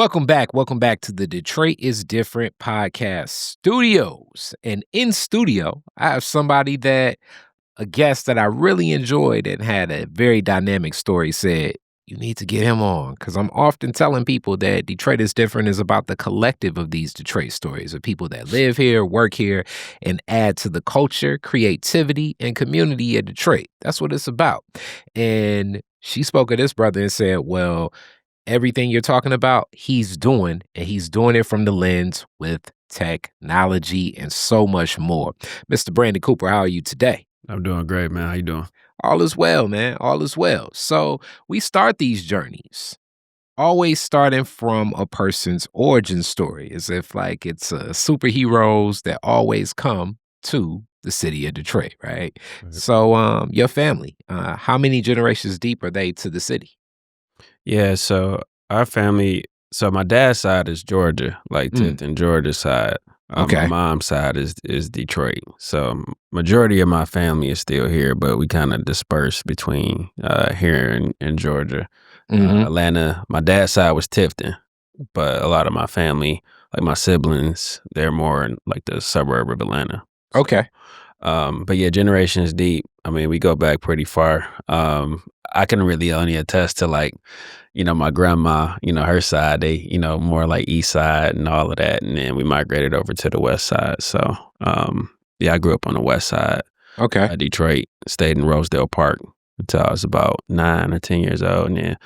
Welcome back. Welcome back to the Detroit is Different podcast studios. And in studio, I have a guest that I really enjoyed and had a very dynamic story. Said, you need to get him on because I'm often telling people that Detroit is Different is about the collective of these Detroit stories of people that live here, work here, and add to the culture, creativity, and community of Detroit. That's what it's about. And she spoke of this brother and said, well, everything you're talking about, he's doing, and he's doing it from the lens with technology and so much more. Mr. Brandon Cooper, how are you today? I'm doing great, man. How you doing? All is well, man. All is well. So we start these journeys always starting from a person's origin story, as if like it's superheroes that always come to the city of Detroit, right? Right. So your family, how many generations deep are they to the city? Yeah, so our family, so my dad's side is Georgia, like Tifton, Georgia side. My Okay. mom's side is Detroit. So majority of my family is still here, but we kind of dispersed between here and Georgia. Atlanta, my dad's side was Tifton, but a lot of my family, like my siblings, they're more in like the suburb of Atlanta. Okay. But yeah, generations deep. I mean, we go back pretty far. I can really only attest to like, my grandma, her side, they, more like east side and all of that. And then we migrated over to the west side. So, yeah, I grew up on the west side. Okay. Detroit, stayed in Rosedale Park until I was about 9 or 10 years old. And then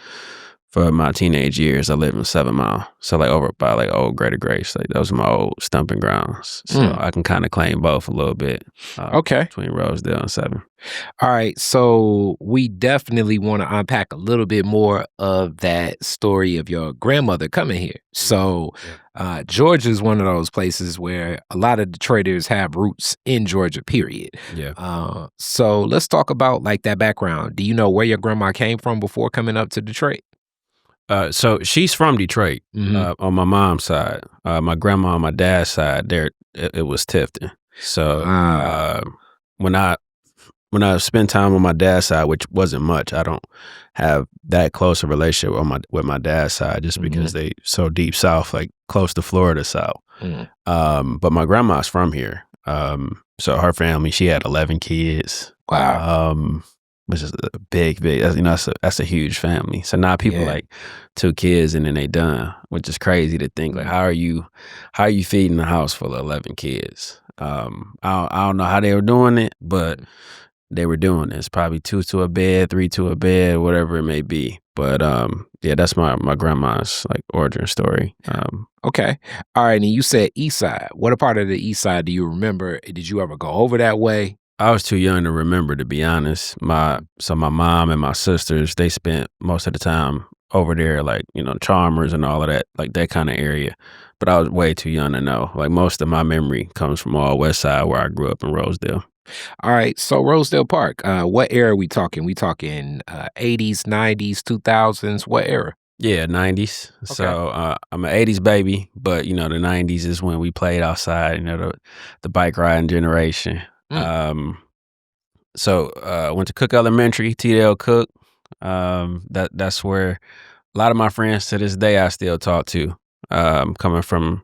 for my teenage years, I lived in 7 Mile. So like over by like old Greater Grace, like those are my old stumping grounds. So I can kind of claim both a little bit. Okay. Between Rosedale and 7. All right. So we definitely want to unpack a little bit more of that story of your grandmother coming here. So Georgia is one of those places where a lot of Detroiters have roots in Georgia, period. Yeah. So let's talk about like that background. Do you know where your grandma came from before coming up to Detroit? So she's from Detroit on my mom's side. My grandma on my dad's side, it was Tifton. So when I spend time on my dad's side, which wasn't much, I don't have that close a relationship with my dad's side just because they so deep south, like close to Florida south. But my grandma's from here. So her family, she had 11 kids. Wow. Which is a big, that's a huge family. So now people like 2 kids and then they done, which is crazy to think. Like, how are you feeding a house full of 11 kids? I don't know how they were doing it, but they were doing it. It's probably 2 to a bed, 3 to a bed, whatever it may be. But yeah, that's my grandma's like origin story. Okay. All right. And you said east side. What a part of the east side do you remember? Did you ever go over that way? I was too young to remember, to be honest. My mom and my sisters, they spent most of the time over there, like, Chalmers and all of that, like that kind of area. But I was way too young to know. Like most of my memory comes from all west side where I grew up in Rosedale. All right. So Rosedale Park, what era are we talking? We talking 80s, 90s, 2000s? What era? Yeah, 90s. Okay. So I'm an 80s baby, but, the 90s is when we played outside, the bike riding generation. So went to Cook Elementary, TDL Cook. That's where a lot of my friends to this day I still talk to. Coming from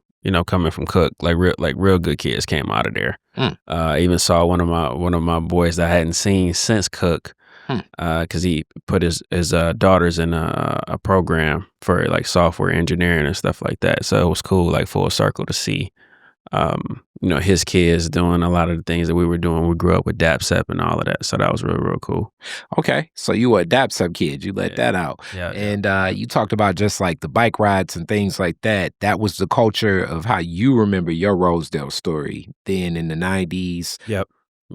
Cook, like real good kids came out of there. I even saw one of my boys that I hadn't seen since Cook, because he put his daughters in a program for like software engineering and stuff like that. So it was cool, like full circle to see. His kids doing a lot of the things that we were doing. We grew up with DAPSEP and all of that. So that was real, real cool. Okay. So you were a DAPSEP kid. You let that out. Yeah. And you talked about just like the bike rides and things like that. That was the culture of how you remember your Rosedale story then in the 90s. Yep.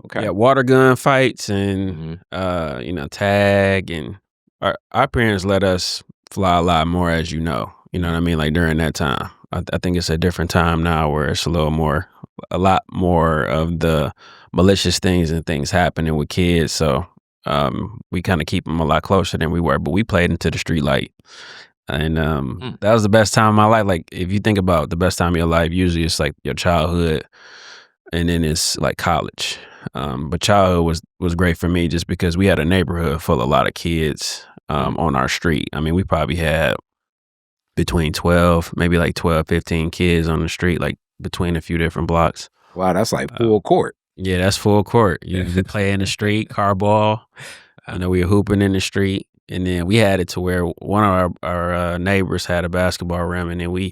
Okay. Yeah, water gun fights and, tag. And our parents let us fly a lot more, as you know. You know what I mean? Like during that time. I think it's a different time now where it's a lot more of the malicious things and things happening with kids. So we kind of keep them a lot closer than we were. But we played into the street light. And that was the best time of my life. Like if you think about the best time of your life, usually it's like your childhood and then it's like college. But childhood was great for me just because we had a neighborhood full of a lot of kids on our street. I mean, we probably had between 12, maybe like 12, 15 kids on the street, like between a few different blocks. Wow, that's like full court. Yeah, that's full court. You play in the street, car ball. We were hooping in the street, and then we had it to where one of our neighbors had a basketball rim, and then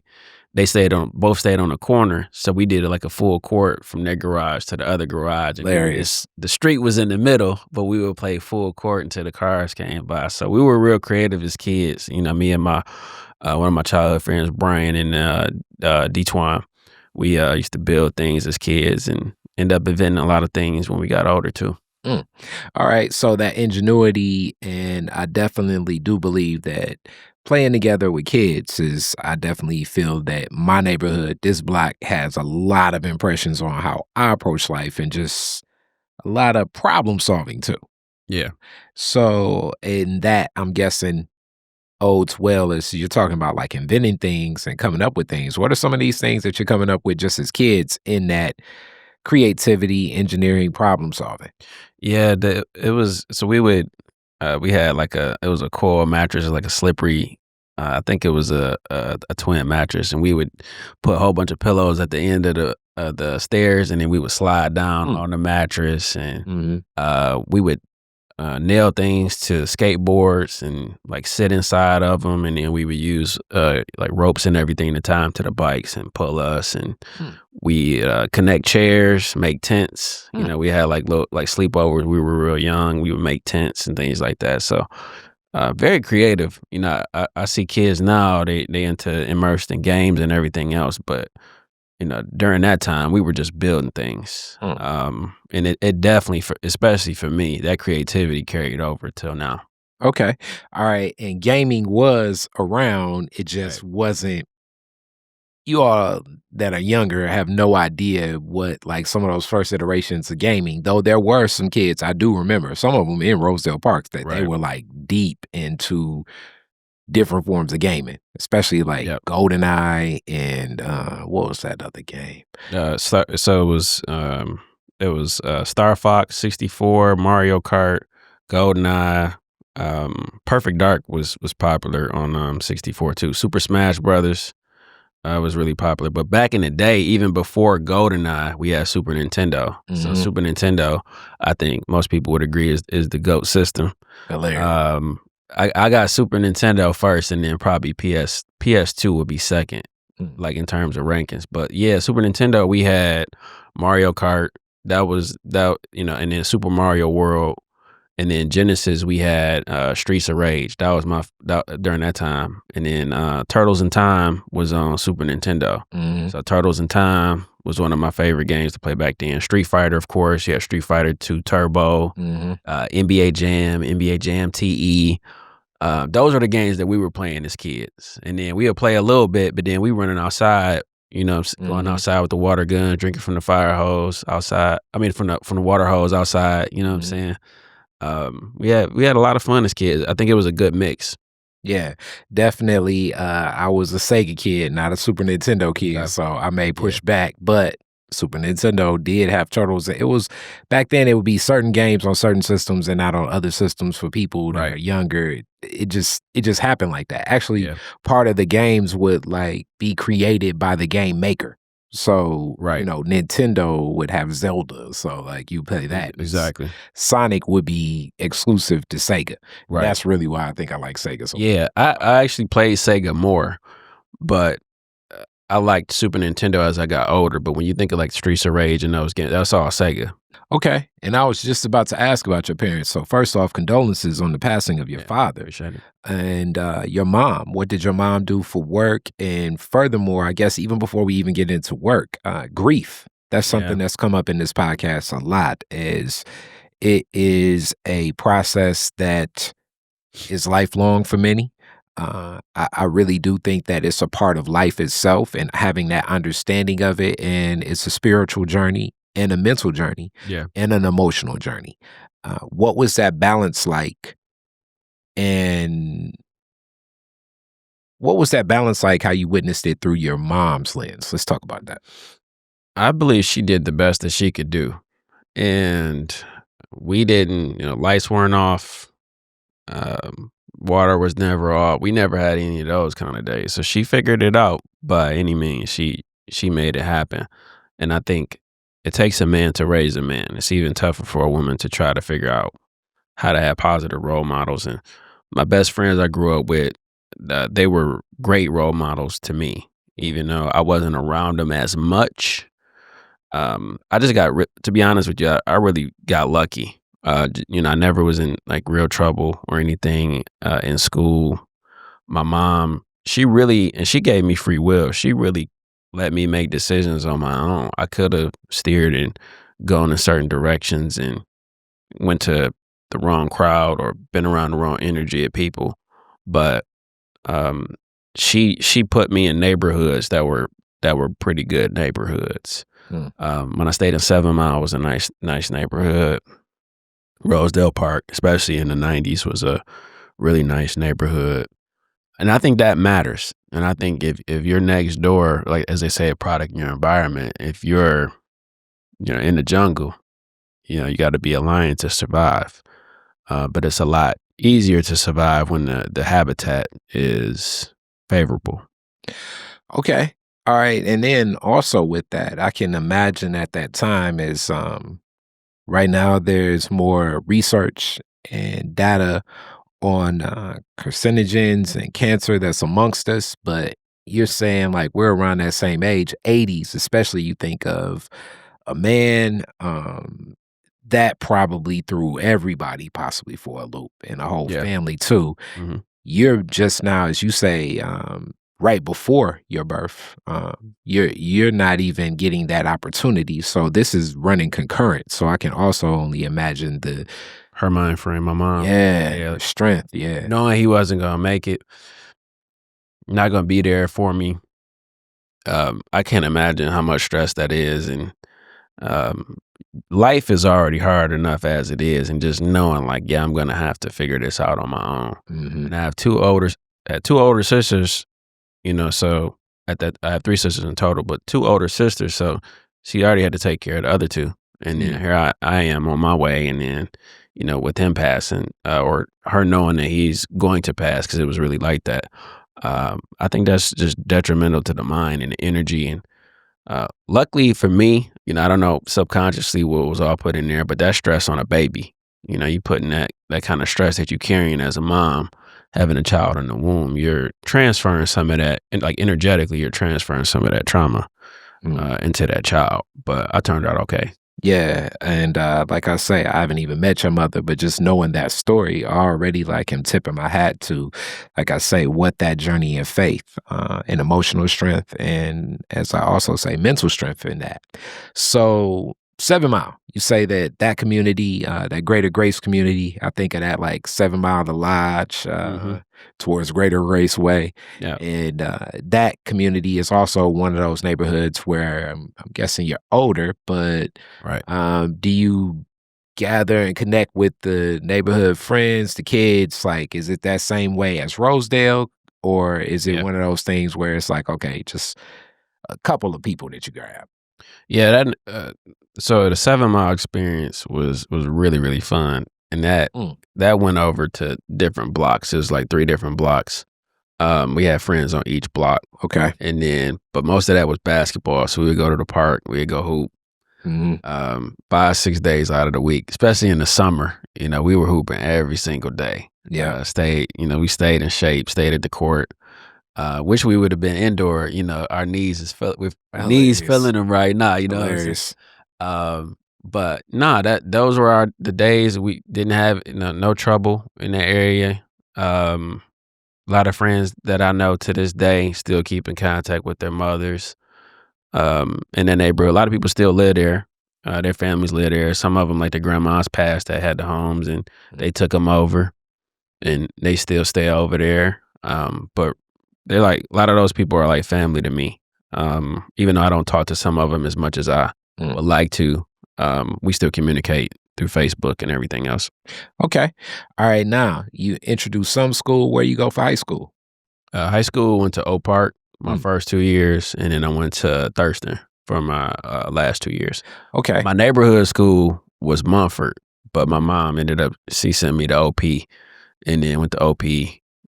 both stayed on the corner, so we did it like a full court from their garage to the other garage. And Hilarious. the street was in the middle, but we would play full court until the cars came by. So we were real creative as kids. Me and my one of my childhood friends, Brian and Detwine, we used to build things as kids and end up inventing a lot of things when we got older too. Mm. All right. So that ingenuity, and I definitely do believe that playing together with kids I definitely feel that my neighborhood, this block, has a lot of impressions on how I approach life and just a lot of problem solving too. Yeah. So in that, I'm guessing odes well as you're talking about like inventing things and coming up with things. What are some of these things that you're coming up with just as kids in that creativity, engineering, problem solving? Yeah, we had like it was a coil mattress, like a slippery, I think it was a twin mattress, and we would put a whole bunch of pillows at the end of the stairs, and then we would slide down on the mattress, and we would nail things to skateboards and like sit inside of them, and then we would use like ropes and everything to tie them to the bikes and pull us, and we connect chairs, make tents. We had like sleepovers. We were real young. We would make tents and things like that. So very creative. I see kids now, they into immersed in games and everything else, but during that time, we were just building things. And it definitely, especially for me, that creativity carried over till now. Okay. All right. And gaming was around. It just wasn't, you all that are younger have no idea what like some of those first iterations of gaming, though there were some kids, I do remember some of them in Rosedale Parks that they were like deep into different forms of gaming, especially like GoldenEye and what was that other game? It was Star Fox 64, Mario Kart, GoldenEye. Perfect Dark was popular on 64 too. Super Smash Brothers was really popular. But back in the day, even before GoldenEye, we had Super Nintendo. So Super Nintendo, I think most people would agree is the GOAT system. Hilarious. I got Super Nintendo first, and then probably PS2 would be second, like in terms of rankings. But yeah, Super Nintendo, we had Mario Kart. And then Super Mario World, and then Genesis, we had Streets of Rage. That was during that time. And then Turtles in Time was on Super Nintendo. So Turtles in Time was one of my favorite games to play back then. Street Fighter, of course. You had Street Fighter 2 Turbo, NBA Jam TE. Those are the games that we were playing as kids. And then we would play a little bit, but then we running outside, going outside with the water gun, drinking from the fire hose outside. I mean, from the water hose outside, you know what I'm saying? We had a lot of fun as kids. I think it was a good mix. Yeah, definitely. I was a Sega kid, not a Super Nintendo kid, so I may push back, but Super Nintendo did have Turtles. It was back then. It would be certain games on certain systems and not on other systems for people that are younger. It just happened like that. Actually, part of the games would like be created by the game maker. So Nintendo would have Zelda. So like you play that exactly. Sonic would be exclusive to Sega. Right. That's really why I think I like Sega so much. I actually played Sega more, but I liked Super Nintendo as I got older. But when you think of like Streets of Rage and those games, that's all Sega. Okay. And I was just about to ask about your parents. So first off, condolences on the passing of your father. Appreciate it. And your mom. What did your mom do for work? And furthermore, I guess even before we even get into work, grief. That's something that's come up in this podcast a lot. Is it is a process that is lifelong for many. I really do think that it's a part of life itself, and having that understanding of it, and it's a spiritual journey and a mental journey and an emotional journey. What was that balance like? And what was that balance like, how you witnessed it through your mom's lens? Let's talk about that. I believe she did the best that she could do. And we didn't, lights weren't off. Water was never off. We never had any of those kind of days. So she figured it out by any means. She made it happen. And I think it takes a man to raise a man. It's even tougher for a woman to try to figure out how to have positive role models. And my best friends I grew up with, they were great role models to me, even though I wasn't around them as much. I just got, to be honest with you, I really got lucky. I never was in like real trouble or anything in school. My mom, she gave me free will. She really let me make decisions on my own. I could have steered and gone in certain directions and went to the wrong crowd or been around the wrong energy of people. But she put me in neighborhoods that were pretty good neighborhoods. When I stayed in 7 Mile, was a nice neighborhood. Rosedale Park, especially in the 90s, was a really nice neighborhood. And I think that matters. And I think if you're next door, like as they say, a product in your environment, if you're in the jungle, you got to be a lion to survive. But it's a lot easier to survive when the habitat is favorable. Okay. All right. And then also with that, I can imagine at that time is right now there's more research and data on carcinogens and cancer that's amongst us. But you're saying like we're around that same age, 80s, especially you think of a man that probably threw everybody possibly for a loop and a whole Yeah. family too. hmm You're just now, as you say, right before your birth. You're not even getting that opportunity. So this is running concurrent. So I can also only imagine Her mind frame, my mom. the strength. Yeah. Knowing he wasn't gonna make it, not gonna be there for me. I can't imagine how much stress that is, and um, life is already hard enough as it is, and just knowing like, yeah, I'm gonna have to figure this out on my own. Hmm. And I have two older sisters, so at that I have three sisters in total, but two older sisters, so she already had to take care of the other two, and then here I am on my way, and then with him passing or her knowing that he's going to pass because it was really like that. I think that's just detrimental to the mind and the energy. And luckily for me, I don't know subconsciously what was all put in there, but that stress on a baby, you putting that kind of stress that you carrying as a mom, having a child in the womb, you're transferring some of that, and like energetically, you're transferring some of that trauma into that child. But I turned out okay. Yeah, and like I say, I haven't even met your mother, but just knowing that story already, like him tipping my hat to, like I say, what that journey in faith and emotional strength, and as I also say, mental strength in that. So 7 Mile, you say that community, that Greater Grace community, I think of that like 7 Mile, the Lodge, hmm towards Greater Grace Way. Yeah. And that community is also one of those neighborhoods where I'm guessing you're older, but Right. do you gather and connect with the neighborhood friends, the kids? Like, is it that same way as Rosedale, or is it Yeah. one of those things where it's like, okay, just a couple of people that you grab? Yeah. So the 7 Mile experience was really really fun, and Mm, that went over to different blocks. It was like 3 different blocks. We had friends on each block, okay. and then but most of that was basketball. So we would go to the park, we'd go hoop. Hmm. 5-6 days out of the week, especially in the summer. We were hooping every single day. Yeah. We stayed in shape, stayed at the court. Wish we would have been indoor. Our knees is with knees Hilarious. feeling them right now. You know what I'm saying? Hilarious. But nah, those were the days we didn't have no trouble in that area. A lot of friends that I know to this day still keep in contact with their mothers. In that neighborhood, a lot of people still live there. Their families live there. Some of them, like their grandmas passed, that had the homes, and they took them over, and they still stay over there. But they're like a lot of those people are like family to me. Even though I don't talk to some of them as much as I Mm. would like to, we still communicate through Facebook and everything else. Okay. All right. Now you introduce some school. Where you go for high school? High school, went to Oak Park my Mm. first 2 years, and then I went to Thurston for my last 2 years. Okay. My neighborhood school was Mumford, but my mom ended up, she sent me to OP, and then went to OP,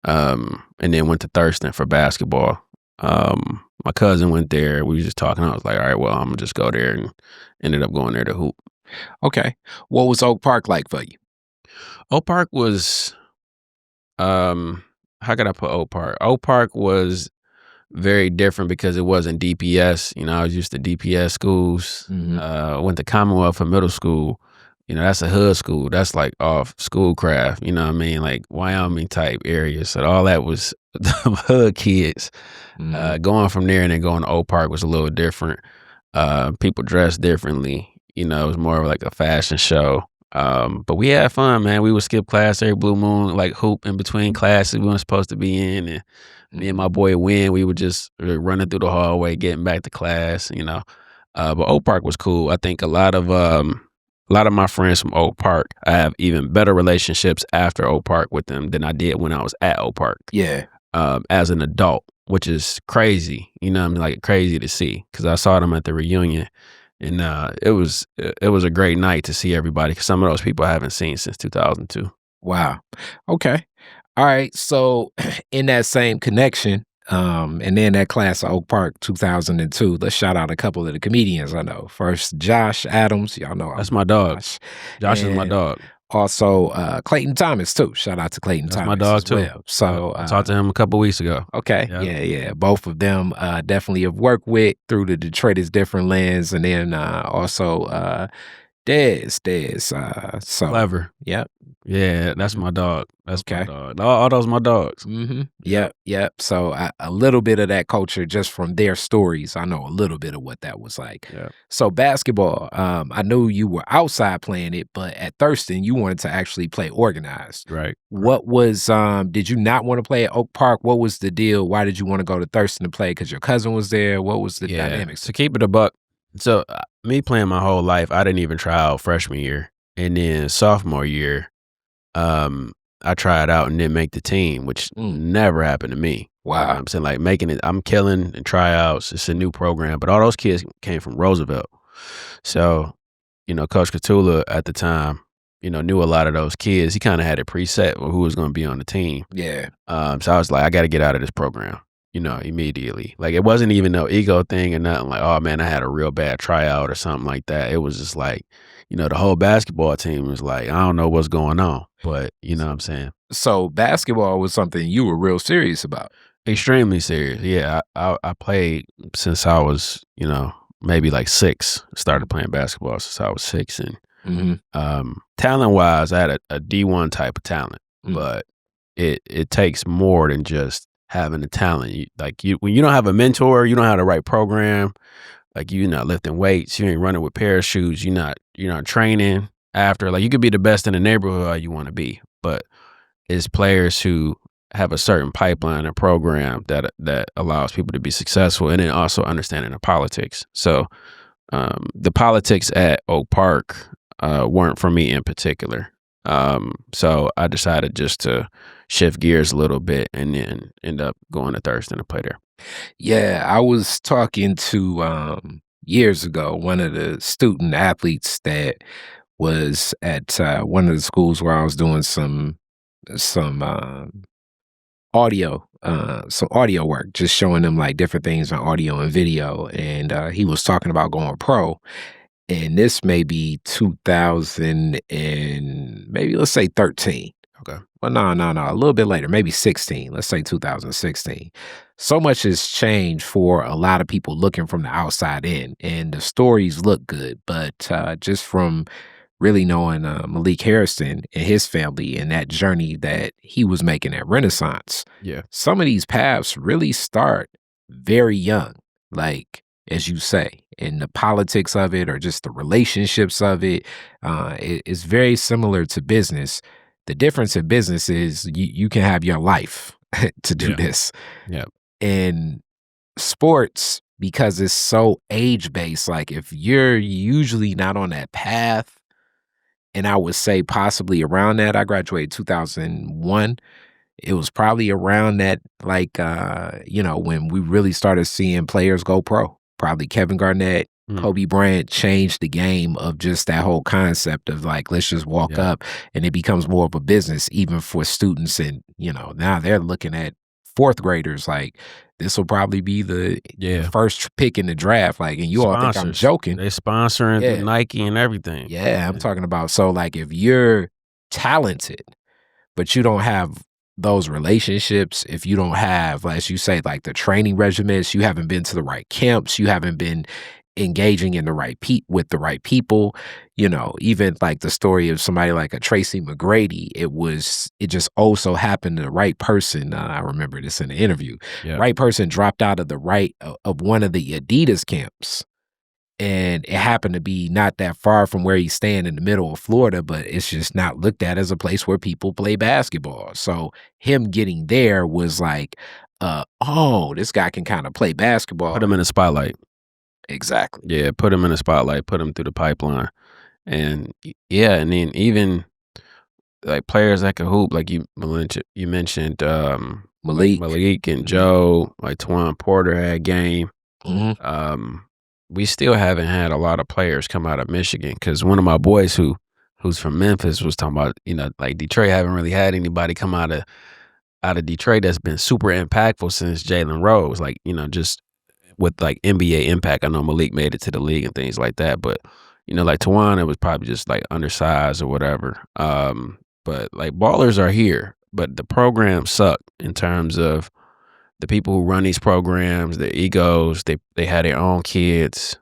and then went to Thurston for basketball. My cousin went there. We was just talking. I was like, all right, well, I'm gonna just go there, and ended up going there to hoop. Okay. What was Oak Park like for you? Oak Park was, how could I put Oak Park? Oak Park was very different because it wasn't DPS. You know, I was used to DPS schools. Went to Commonwealth for middle school. You know, that's a hood school. That's like off schoolcraft. You know what I mean? Like Wyoming type area. So all that was hood kids. Going from there and then going to Oak Park was a little different. People dressed differently. You know, it was more of like a fashion show. But we had fun, man. We would skip class every blue moon, like hoop in between classes we weren't supposed to be in, and me and my boy Win, we would just running through the hallway, getting back to class, you know. But Oak Park was cool. I think a lot of my friends from Oak Park, I have even better relationships after Oak Park with them than I did when I was at Oak Park. Yeah. As an adult, which is crazy, you know what I mean? Like crazy to see, because I saw them at the reunion. And it was a great night to see everybody, because some of those people I haven't seen since 2002. Wow. Okay. All right. So in that same connection, and then that class of Oak Park 2002, let's shout out a couple of the comedians I know. First, Josh Adams. Y'all know That's my dog. Josh is my And dog. Also, Clayton Thomas too. Shout out to Clayton That's Thomas my dog as too. well. So I talked to him a couple weeks ago. okay, Yeah. yeah. Both of them definitely have worked with through the Detroit is Different lens, and then also Dez. So Clever. yep. Yeah, that's my dog. That's my Okay. dog. All those my dogs. Yep. So a little bit of that culture just from their stories. I know a little bit of what that was like. Yeah. So basketball, I knew you were outside playing it, but at Thurston, you wanted to actually play organized. Right. What was, did you not want to play at Oak Park? What was the deal? Why did you want to go to Thurston to play? Because your cousin was there? What was the dynamics? To keep it a buck. So me playing my whole life, I didn't even try out freshman year. And then sophomore year, I tried out and didn't make the team, which never happened to me. Wow. I'm saying, like, making it, I'm killing in tryouts. It's a new program, but all those kids came from Roosevelt. So, you know, Coach Catula at the time, you know, knew a lot of those kids. He kind of had it preset who was going to be on the team. Yeah. So I was like, I got to get out of this program, you know, immediately. Like, it wasn't even no ego thing or nothing like, oh man, I had a real bad tryout or something like that. It was just like, you know, the whole basketball team was like, I don't know what's going on, but you know what I'm saying? So basketball was something you were real serious about. Extremely serious. Yeah. I played since I was, you know, maybe like 6. Started playing basketball since I was 6. And talent wise, I had a D1 type of talent, but it takes more than just having the talent. When you don't have a mentor, you don't have the right program. Like, you're not lifting weights, you ain't running with parachutes, you're not training after. Like, you could be the best in the neighborhood all you want to be, but it's players who have a certain pipeline or program that allows people to be successful, and then also understanding the politics. So the politics at Oak Park weren't for me in particular. So I decided just to shift gears a little bit and then end up going to Thurston to play there. Yeah, I was talking to years ago one of the student athletes that was at one of the schools where I was doing some audio some audio work, just showing them like different things on audio and video, and he was talking about going pro. And this may be 2000 and maybe let's say 13. Okay. Well, no, a little bit later, maybe 16. Let's say 2016. So much has changed for a lot of people looking from the outside in, and the stories look good, but just from really knowing Malik Harrison and his family and that journey that he was making at Renaissance, Yeah. some of these paths really start very young, like as you say, and the politics of it or just the relationships of it is very similar to business. The difference in business is you can have your life to do this. Yeah. In sports, because it's so age-based, like if you're usually not on that path, and I would say possibly around that, I graduated 2001. It was probably around that, like, you know, when we really started seeing players go pro. Probably Kevin Garnett, Kobe Bryant changed the game of just that whole concept of like, let's just walk Yeah. up, and it becomes more of a business even for students. And, now they're looking at fourth graders like this will probably be the Yeah. first pick in the draft. Like, and you all think I'm Sponsors. joking. They sponsoring through Yeah. Nike and everything. Yeah. I'm talking about, so like if you're talented, but you don't have those relationships, if you don't have, as you say, like the training regimens, you haven't been to the right camps, you haven't been engaging in the right with the right people, even like the story of somebody like a Tracy McGrady, it just also happened to the right person. I remember this in the interview. Yeah. Right person dropped out of of one of the Adidas camps. And it happened to be not that far from where he's staying in the middle of Florida, but it's just not looked at as a place where people play basketball. So him getting there was like, oh, this guy can kind of play basketball. Put him in the spotlight. Exactly. Yeah, put him in the spotlight, put him through the pipeline. And yeah, and then even like players that can hoop, like you mentioned Malik and Joe, like Twan Porter had game. We still haven't had a lot of players come out of Michigan, because one of my boys who's from Memphis was talking about, like Detroit haven't really had anybody come out of Detroit that's been super impactful since Jalen Rose, like, just with like NBA impact. I know Malik made it to the league and things like that, but like Tawana was probably just like undersized or whatever. But like ballers are here, but the programs suck in terms of the people who run these programs, their egos. They had their own kids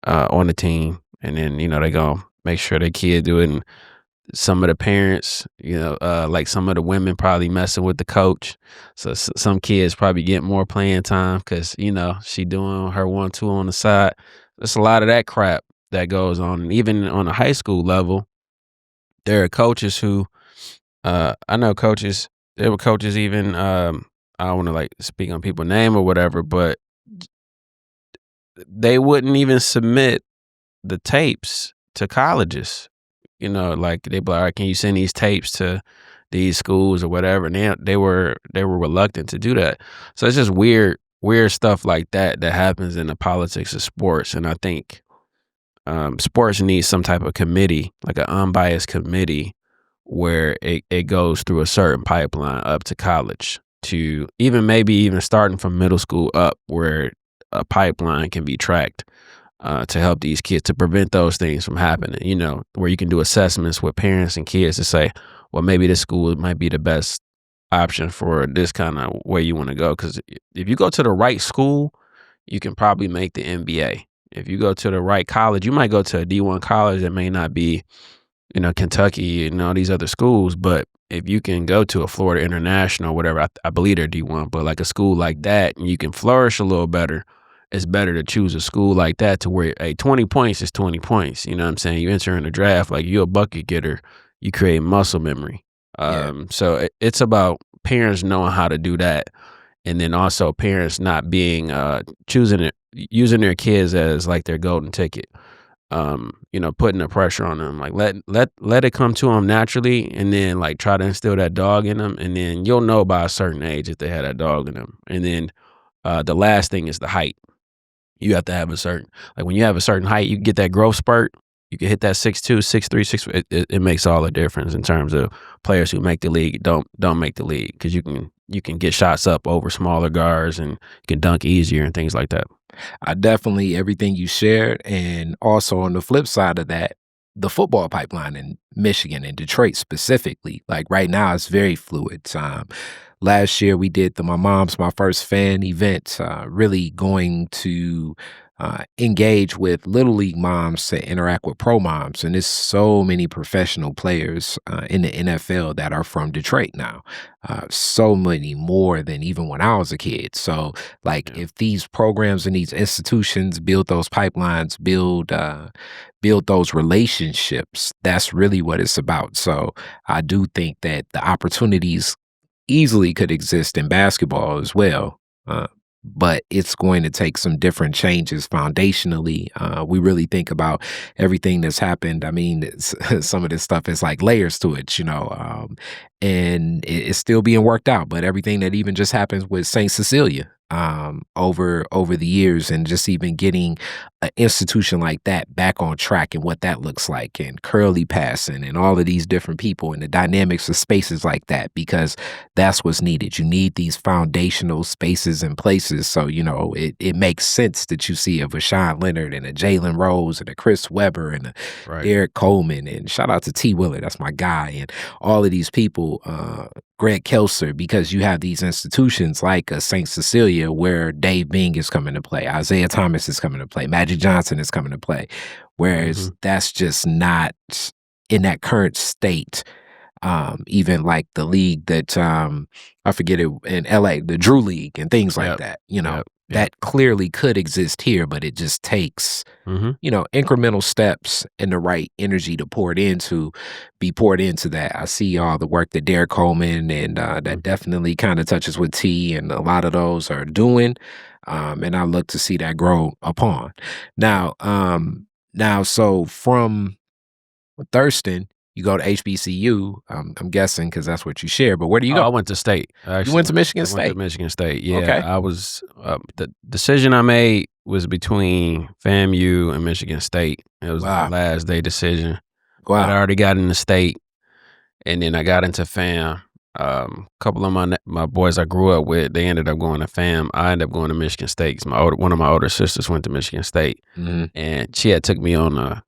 on the team, and then they gonna make sure their kid do it. And some of the parents, like some of the women probably messing with the coach. So some kids probably get more playing time because she doing her 1-2 on the side. There's a lot of that crap that goes on, and even on a high school level, there are coaches who I know coaches. There were coaches even. I don't want to like speak on people's name or whatever, but they wouldn't even submit the tapes to colleges. Like they'd be like, all right, can you send these tapes to these schools or whatever? And they were reluctant to do that. So it's just weird stuff like that happens in the politics of sports. And I think sports needs some type of committee, like an unbiased committee, where it goes through a certain pipeline up to college, to maybe even starting from middle school up, where a pipeline can be tracked to help these kids, to prevent those things from happening, where you can do assessments with parents and kids to say, well, maybe this school might be the best option for this kind of way you want to go. Because if you go to the right school, you can probably make the NBA. If you go to the right college, you might go to a D1 college that may not be, Kentucky and all these other schools. But if you can go to a Florida International, whatever, I believe they're D1, but like a school like that, and you can flourish a little better, it's better to choose a school like that, to where, hey, 20 points is 20 points. You know what I'm saying? You enter in the draft, like you're a bucket getter, you create muscle memory. So it's about parents knowing how to do that. And then also parents not being, using their kids as like their golden ticket. Putting the pressure on them, like let it come to them naturally, and then like try to instill that dog in them, and then you'll know by a certain age if they had that dog in them. And then the last thing is the height. You have to have a certain, like when you have a certain height, you get that growth spurt. You can hit that 6'2", 6'3", 6. It makes all the difference in terms of players who make the league don't make the league, because you can get shots up over smaller guards, and you can dunk easier and things like that. I definitely, everything you shared. And also on the flip side of that, the football pipeline in Michigan and Detroit specifically, like right now it's very fluid. Last year we did My Mom's My First Fan event, really going to engage with Little League moms to interact with pro moms. And there's so many professional players in the NFL that are from Detroit now. So many more than even when I was a kid. So like if these programs and these institutions build those pipelines, build those relationships, that's really what it's about. So I do think that the opportunities easily could exist in basketball as well. But it's going to take some different changes foundationally. We really think about everything that's happened. I mean, some of this stuff is like layers to it, and it's still being worked out. But everything that even just happens with St. Cecilia, over the years, and just even getting an institution like that back on track and what that looks like, and Curly passing and all of these different people and the dynamics of spaces like that, because that's what's needed. You need these foundational spaces and places. So, it makes sense that you see a Vashawn Leonard and a Jalen Rose and a Chris Webber and a Right. Derek Coleman, and shout out to T. Willard, that's my guy, and all of these people, Greg Kelser, because you have these institutions like a St. Cecilia where Dave Bing is coming to play, Isaiah Thomas is coming to play, Magic Johnson is coming to play, whereas that's just not in that current state. Even like the league that I forget it in LA, the Drew League and things like that, that clearly could exist here, but it just takes incremental steps and the right energy to be poured into that. I see all the work that Derek Coleman and that definitely kind of touches with T, and a lot of those are doing, and I look to see that grow upon. Now, so from Thurston, you go to HBCU. I'm guessing because that's what you share. But where do you go? I went to State. You went to Michigan State. I went to Michigan State. Yeah, Okay. I was. The decision I made was between FAMU and Michigan State. It was Wow. the last day decision. Wow. I'd already got into State, and then I got into FAM. A couple of my boys I grew up with, they ended up going to FAM. I ended up going to Michigan State. One of my older sisters went to Michigan State, and she had took me on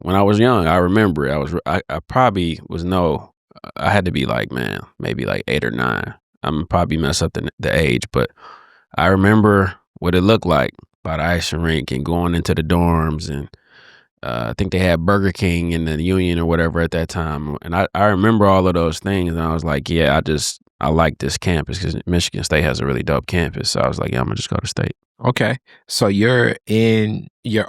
when I was young. I remember it. I probably was I had to be like, man, maybe like 8 or 9. I'm probably mess up the age, but I remember what it looked like by the ice rink and going into the dorms, and I think they had Burger King in the Union or whatever at that time. And I remember all of those things, and I was like, yeah, I like this campus because Michigan State has a really dope campus. So I was like, yeah, I'm gonna just go to State. Okay. So you're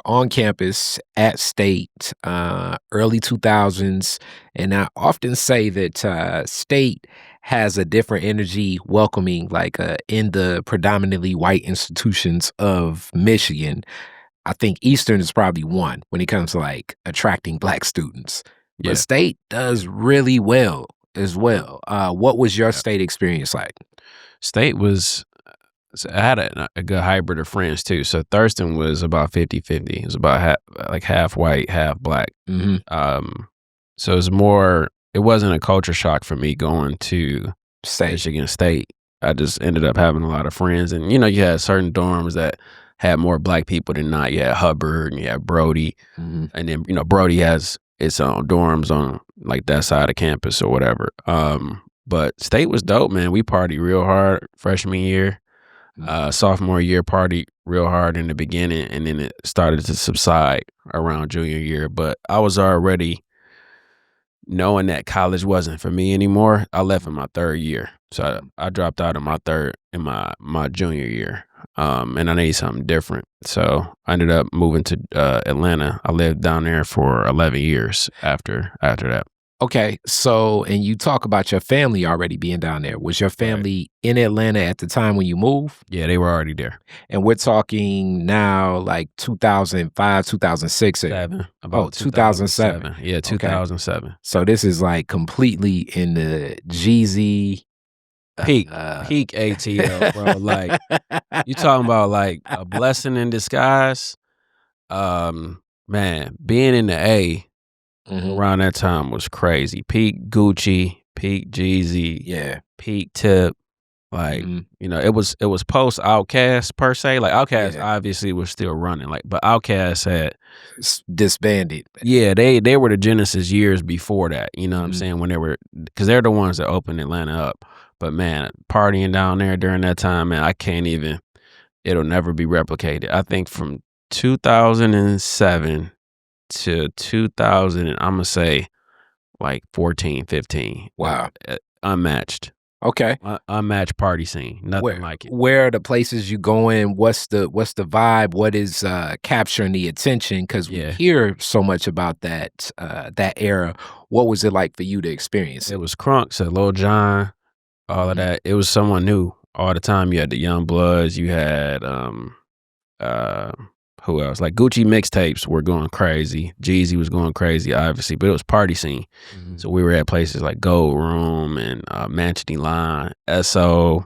on campus at State, early 2000s. And I often say that State has a different energy welcoming, like in the predominantly white institutions of Michigan. I think Eastern is probably one when it comes to like attracting Black students. Yeah. But State does really well as well. What was your State experience like? State was, I had a good hybrid of friends too. So Thurston was about 50-50. It was about half white, half Black. So it was more, it wasn't a culture shock for me going to Michigan State. I just ended up having a lot of friends, and you had certain dorms that had more Black people than not. You had Hubbard and you had Brody, and then Brody has its own dorms on like that side of campus or whatever. But State was dope, man. We partied real hard freshman year. Sophomore year partied real hard in the beginning, and then it started to subside around junior year. But I was already knowing that college wasn't for me anymore. I left in my third year. So I dropped out in my junior year. And I needed something different. So I ended up moving to Atlanta. I lived down there for 11 years after that. Okay, so, and you talk about your family already being down there. Was your family in Atlanta at the time when you moved? Yeah, they were already there. And we're talking now like 2005, 2006. About 2007. Yeah, 2007. Okay. So this is like completely in the Jeezy peak ATL, bro. Like, you talking about like a blessing in disguise. Man, being in the A around that time was crazy. Peak Gucci, peak Jeezy, peak Tip. Like, it was post Outkast per se. Like Outkast obviously was still running, like, but Outkast had disbanded. Yeah, they were the genesis years before that. You know what I'm saying? When because they're the ones that opened Atlanta up. But man, partying down there during that time, man, it'll never be replicated. I think from 2007 to 2000, I'm going to say like 14, 15. Wow. Unmatched. Okay. Unmatched party scene. Nothing like it. Where are the places you going? What's the vibe? What is capturing the attention? Because we hear so much about that era. What was it like for you to experience it? It was Crunks at Lil Jon. All of that. It was someone new all the time. You had the Young Bloods. You had who else? Like Gucci mixtapes were going crazy. Jeezy was going crazy, obviously, but it was party scene. So we were at places like Gold Room and Manchester Line, SO,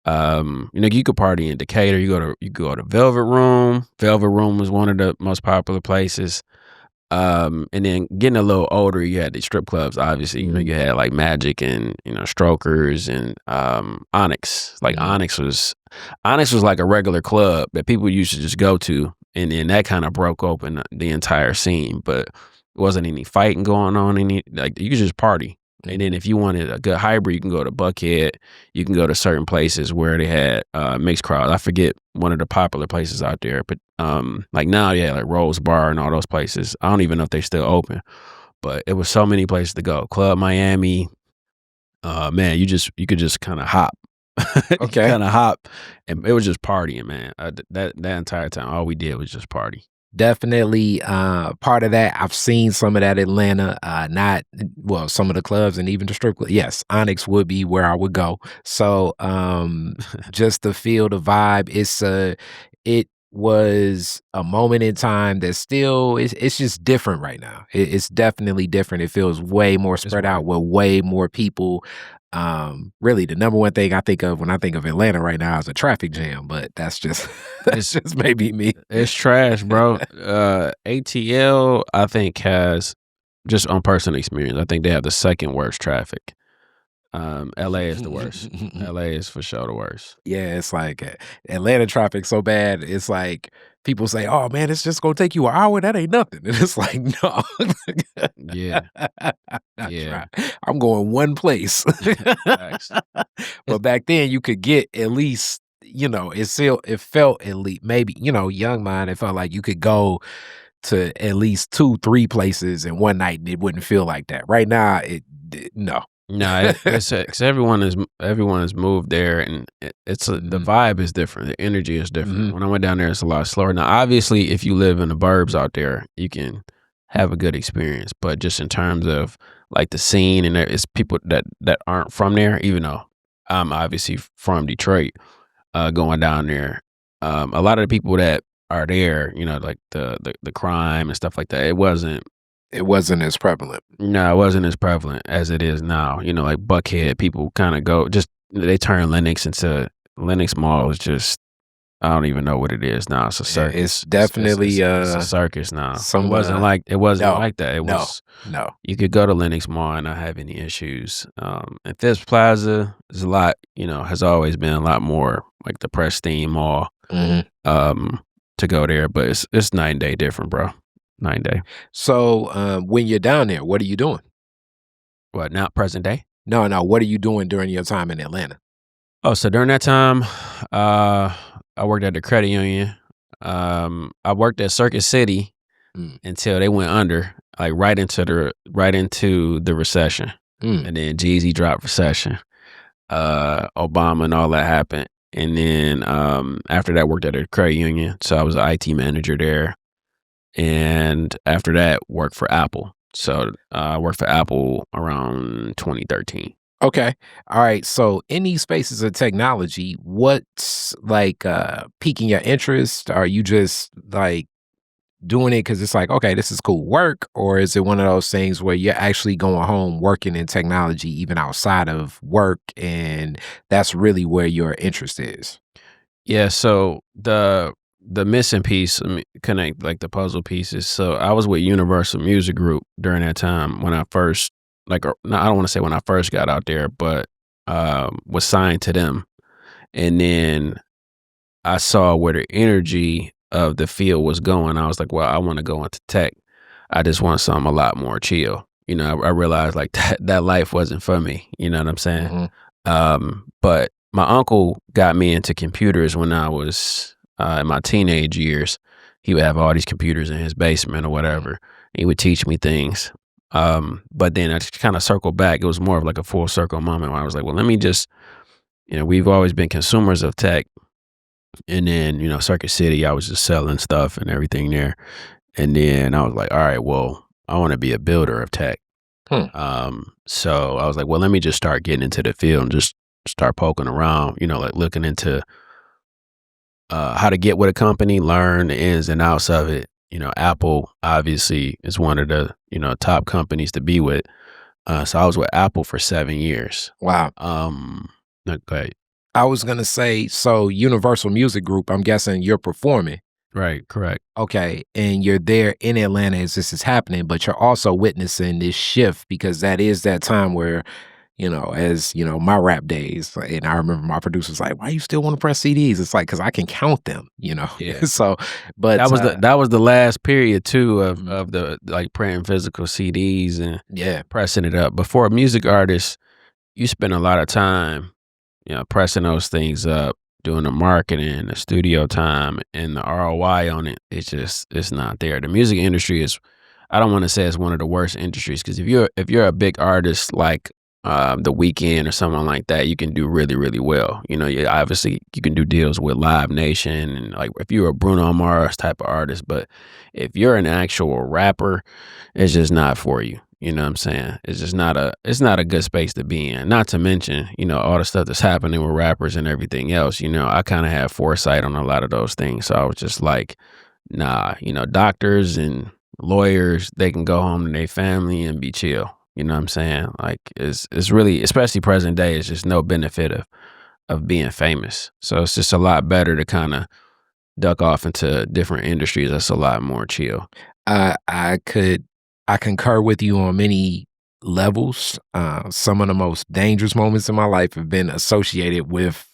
You could party in Decatur. You go to Velvet Room. Velvet Room was one of the most popular places. And then getting a little older, you had the strip clubs. Obviously, you had like Magic and Strokers and Onyx. Like Onyx was like a regular club that people used to just go to, and then that kind of broke open the entire scene. But it wasn't any fighting going on. Like you could just party. And then if you wanted a good hybrid, you can go to Buckhead. You can go to certain places where they had mixed crowds. I forget one of the popular places out there, but like now, yeah, like Rose Bar and all those places. I don't even know if they're still open, but it was so many places to go. Club Miami, man, you could just kind of hop, Okay. kind of hop, and it was just partying, man. That entire time, all we did was just party. Definitely part of that. I've seen some of that Atlanta, not well, some of the clubs and even the strip club. Yes, Onyx would be where I would go. So just to feel the vibe, it was a moment in time that still it's just different right now. It's definitely different. It feels way more spread out with way more people. Really the number one thing I think of when I think of Atlanta right now is a traffic jam, but that's just just maybe me. It's trash, bro. ATL, I think, has, just on personal experience, I think they have the second worst traffic. LA is the worst. LA is for sure the worst. Yeah, it's like Atlanta traffic so bad. It's like people say, "Oh man, it's just gonna take you an hour. That ain't nothing." And it's like, no, Yeah. that's Yeah. right. I'm going one place. Facts. But back then, you could get at least, it felt at least maybe, young mind. It felt like you could go to at least 2, 3 places in one night, and it wouldn't feel like that. Right now, no. No, it's because everyone has moved there, and the vibe is different. The energy is different. When I went down there, it's a lot slower. Now, obviously, if you live in the burbs out there, you can have a good experience. But just in terms of like the scene, and it's people that aren't from there. Even though I'm obviously from Detroit, going down there, a lot of the people that are there, like the crime and stuff like that, it wasn't as prevalent. No, it wasn't as prevalent as it is now. Like Buckhead, people kind of they turn Lenox Mall is just, I don't even know what it is now. It's a circus. It's definitely it's a circus now. Some it wasn't like that. It no, was no. You could go to Lenox Mall and not have any issues. And Phipps Plaza is a lot, has always been a lot more like the pristine mall to go there, but it's night and day different, bro. 9 day. So when you're down there, what are you doing? What, not present day? No. What are you doing during your time in Atlanta? Oh, so during that time, I worked at the credit union. I worked at Circuit City until they went under, like right into the recession, and then Jeezy dropped recession. Obama and all that happened, and then after that, I worked at a credit union. So I was an IT manager there. And after that, worked for Apple. So I worked for Apple around 2013. Okay. All right. So in these spaces of technology, what's like piquing your interest? Are you just like doing it because it's like, okay, this is cool work? Or is it one of those things where you're actually going home working in technology even outside of work, and that's really where your interest is? Yeah. So the missing piece, connect like the puzzle pieces. So I was with Universal Music Group during that time when I first, I don't want to say when I first got out there, but was signed to them. And then I saw where the energy of the field was going. I was like, well, I want to go into tech. I just want something a lot more chill. I realized like that life wasn't for me. You know what I'm saying? But my uncle got me into computers when I was in my teenage years. He would have all these computers in his basement or whatever. He would teach me things. But then I just kind of circled back. It was more of like a full circle moment where I was like, well, let me just, we've always been consumers of tech. And then, Circuit City, I was just selling stuff and everything there. And then I was like, all right, well, I want to be a builder of tech. So I was like, well, let me just start getting into the field and just start poking around, like looking into how to get with a company, learn the ins and outs of it. Apple obviously is one of the, top companies to be with. So I was with Apple for 7 years. Wow. Okay. I was gonna say, so Universal Music Group, I'm guessing you're performing. Right, correct. Okay, and you're there in Atlanta as this is happening, but you're also witnessing this shift because that is that time where, as my rap days, and I remember my producer's like, "Why you still want to press CDs?" It's like, "'Cause I can count them," Yeah. So, but That was the last period too mhm, of the like printing physical CDs and yeah, pressing it up. Before a music artist, you spend a lot of time, pressing those things up, doing the marketing, the studio time, and the ROI on it. It's not there. The music industry is, I don't want to say it's one of the worst industries because if you're a big artist like The Weeknd or someone like that, you can do really really well. Obviously you can do deals with Live Nation and like if you're a Bruno Mars type of artist, but if you're an actual rapper, it's just not for you. You know what I'm saying? It's just not a good space to be in. Not to mention, all the stuff that's happening with rappers and everything else. I kind of had foresight on a lot of those things. So I was just like, nah, doctors and lawyers, they can go home to their family and be chill. You know what I'm saying? Like it's really, especially present day, it's just no benefit of being famous. So it's just a lot better to kind of duck off into different industries that's a lot more chill. I concur with you on many levels. Some of the most dangerous moments in my life have been associated with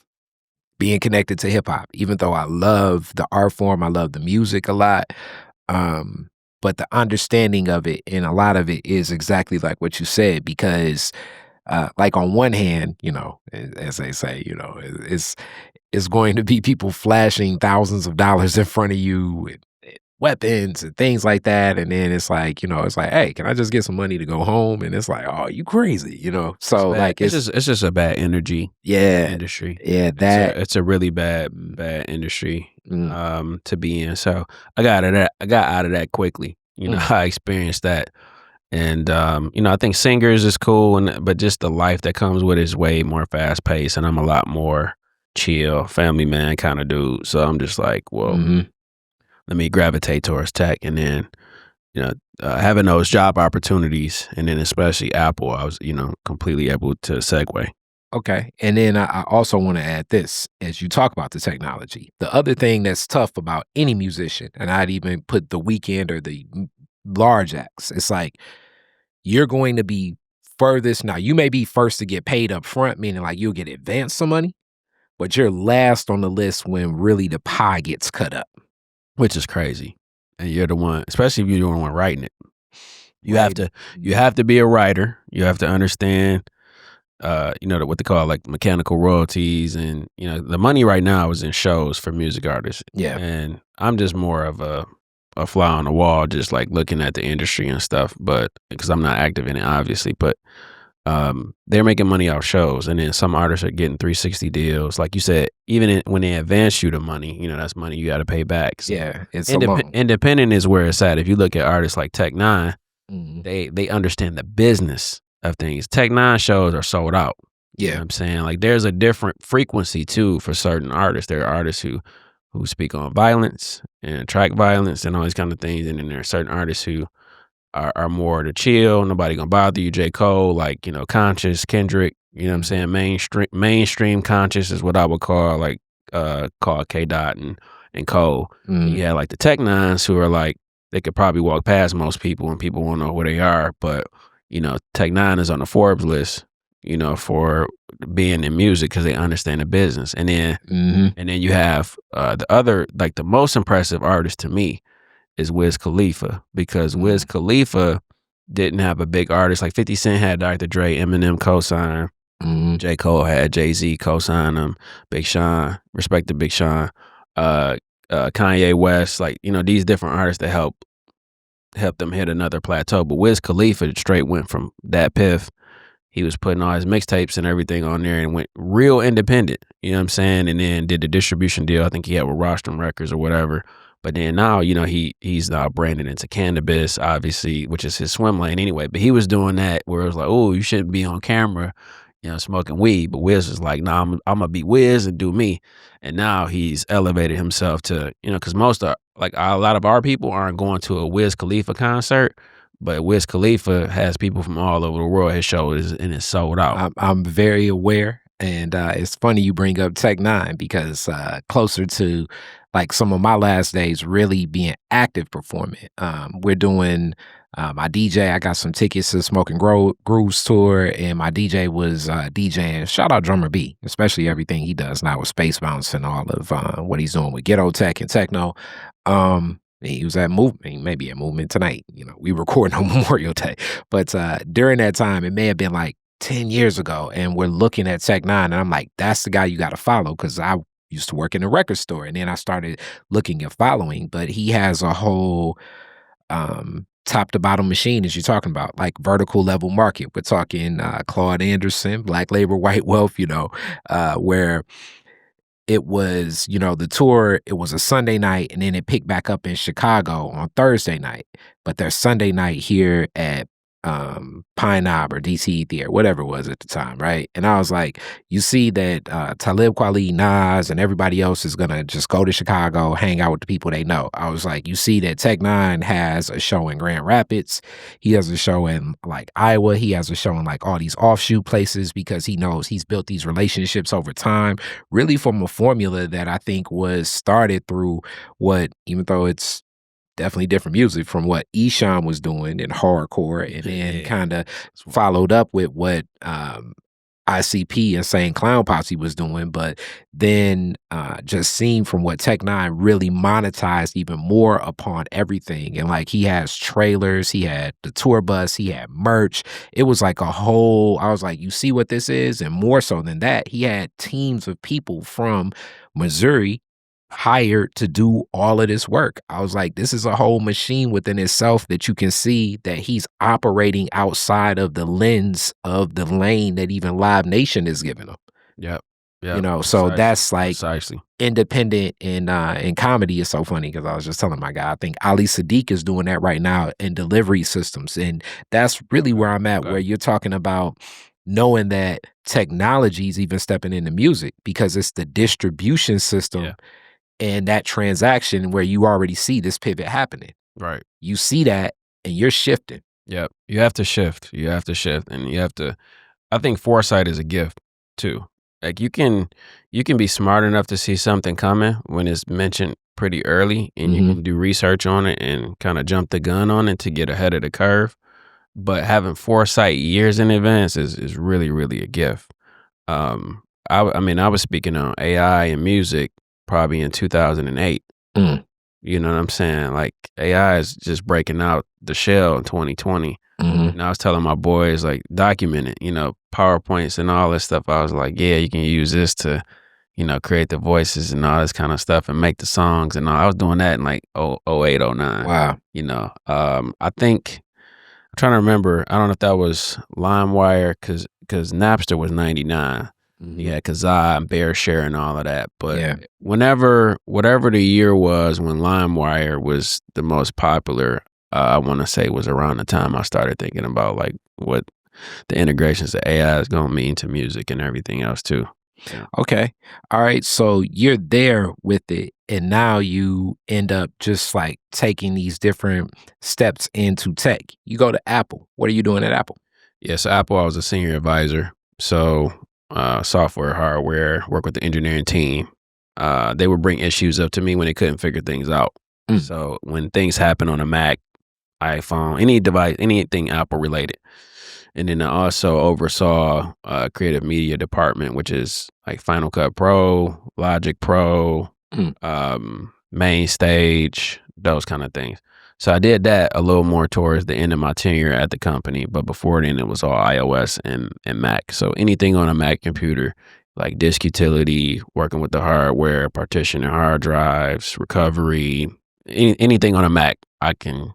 being connected to hip hop, even though I love the art form, I love the music a lot. Um, but the understanding of it and a lot of it is exactly like what you said, because like on one hand, as they say, it's going to be people flashing thousands of dollars in front of you and weapons and things like that. And then it's like, it's like, hey, can I just get some money to go home? And it's like, oh, you crazy, It's So bad. like It's just a bad energy yeah, industry. yeah, It's that a it's a really bad industry mm, to be in. So I got out of that quickly. mm, I experienced that. And I think singers is cool but just the life that comes with it is way more fast paced and I'm a lot more chill, family man kind of dude. So I'm just like, well, mhm. let me gravitate towards tech and then you know, having those job opportunities, and then especially Apple, I was, completely able to segue. Okay. And then I also want to add this as you talk about the technology. The other thing that's tough about any musician, and I'd even put the weekend or the large acts, it's like you're going to be furthest. Now, you may be first to get paid up front, meaning like you'll get advanced some money, but you're last on the list when really the pie gets cut up. Which is crazy. And you're the one, especially if you're the one writing it. You have Right. to you have to be a writer. You have to understand what they call like mechanical royalties and the money right now is in shows for music artists. Yeah. And I'm just more of a fly on the wall, just like looking at the industry and stuff, but because I'm not active in it, obviously. But they're making money off shows, and then some artists are getting 360 deals. Like you said, even when they advance you the money, that's money you got to pay back. So Yeah. It's a loan. independent is where it's at. If you look at artists like Tech Nine, Mhm. they understand the business of things. Tech Nine shows are sold out. You know Yeah. what I'm saying? Like there's a different frequency too for certain artists. There are artists who speak on violence and attract violence and all these kind of things, and then there are certain artists who are more to chill. Nobody gonna bother you. J. Cole, like, conscious, Kendrick, you know what I'm Mhm. saying? Mainstream conscious is what I would call K Dot and Cole. And Mhm. you have like the Tech Nines who are like, they could probably walk past most people and people won't know who they are. But, Tech Nine is on the Forbes list, for being in music because they understand the business. Mhm. And then you have the other, like the most impressive artist to me is Wiz Khalifa, because Wiz Mhm. Khalifa didn't have a big artist. Like 50 Cent had Dr. Dre, Eminem co-sign, Mhm. J. Cole had Jay-Z co-sign him, Big Sean, respect to Big Sean, uh, Kanye West, like, these different artists that help them hit another plateau. But Wiz Khalifa straight went from that piff. He was putting all his mixtapes and everything on there and went real independent, you know what I'm saying? And then did the distribution deal. I think he had with Rostrum Records or whatever. But then now, he's now branded into cannabis, obviously, which is his swim lane anyway. But he was doing that where it was like, oh, you shouldn't be on camera, smoking weed. But Wiz was like, nah, I'm gonna be Wiz and do me. And now he's elevated himself to, because most of like a lot of our people aren't going to a Wiz Khalifa concert. But Wiz Khalifa has people from all over the world. His show is and it's sold out. I'm very aware. And it's funny you bring up Tech Nine because closer to like some of my last days really being active performing. We're doing my DJ. I got some tickets to the Smoking Grooves tour, and my DJ was DJing. Shout out Drummer B, especially everything he does now with Space Bounce and all of what he's doing with Ghetto Tech and Techno. He was at Movement, maybe at Movement tonight. You know, we recording on Memorial Day, but during that time, it may have been like 10 years ago, and we're looking at Tech Nine, and I'm like, that's the guy you got to follow because I used to work in a record store, and then I started looking and following. But he has a whole top to bottom machine, as you're talking about, like vertical level market. We're talking Claude Anderson, Black Labor, White Wealth, where it was, the tour, it was a Sunday night, and then it picked back up in Chicago on Thursday night. But their Sunday night here at Pine Knob or DC Theater, whatever it was at the time, right? And I was like, you see that Talib Kweli, Nas, and everybody else is gonna just go to Chicago, hang out with the people they know. I was like, you see that Tech Nine has a show in Grand Rapids, he has a show in like Iowa, he has a show in like all these offshoot places because he knows he's built these relationships over time, really from a formula that I think was started through what, even though it's definitely different music from what Esham was doing in hardcore, and then kind of followed up with what ICP, Insane Clown Posse, was doing, but then just seeing from what Tech Nine really monetized even more upon everything. And like he has trailers, he had the tour bus, he had merch. It was like a whole, I was like, you see what this is? And more so than that, he had teams of people from Missouri hired to do all of this work. I was like, this is a whole machine within itself that you can see that he's operating outside of the lens of the lane that even Live Nation is giving him. Yep. So that's like precisely independent in comedy. Is so funny because I was just telling my guy, I think Ali Sadiq is doing that right now in delivery systems. And that's really where I'm at, where you're talking about knowing that technology is even stepping into music because it's the distribution system. Yeah. And that transaction where you already see this pivot happening. Right. You see that and you're shifting. Yep. You have to shift. And you have to, I think foresight is a gift too. Like you can be smart enough to see something coming when it's mentioned pretty early, and you can do research on it and kind of jump the gun on it to get ahead of the curve. But having foresight years in advance is really, really a gift. I was speaking on AI and music probably in 2008. You know what I'm saying? Like AI is just breaking out the shell in 2020. And I was telling my boys, like, document it, PowerPoints and all this stuff. I was like, yeah, you can use this to, create the voices and all this kind of stuff and make the songs and all. I was doing that in like 08, 09. Wow. I think, I'm trying to remember, I don't know if that was LimeWire because Napster was 99. Yeah, Kazaa and BearShare and all of that. But whatever the year was when LimeWire was the most popular, I want to say was around the time I started thinking about like what the integrations of AI is going to mean to music and everything else too. Yeah. Okay. All right. So you're there with it, and now you end up just like taking these different steps into tech. You go to Apple. What are you doing at Apple? Yes, Apple, I was a senior advisor. So software, hardware, work with the engineering team. They would bring issues up to me when they couldn't figure things out. So when things happen on a Mac, iPhone, any device, anything Apple related. And then I also oversaw creative media department, which is like Final Cut Pro, Logic Pro, Main Stage, those kind of things. So I did that a little more towards the end of my tenure at the company. But before then, it was all iOS and Mac. So anything on a Mac computer, like disk utility, working with the hardware, partitioning hard drives, recovery, anything on a Mac, I can,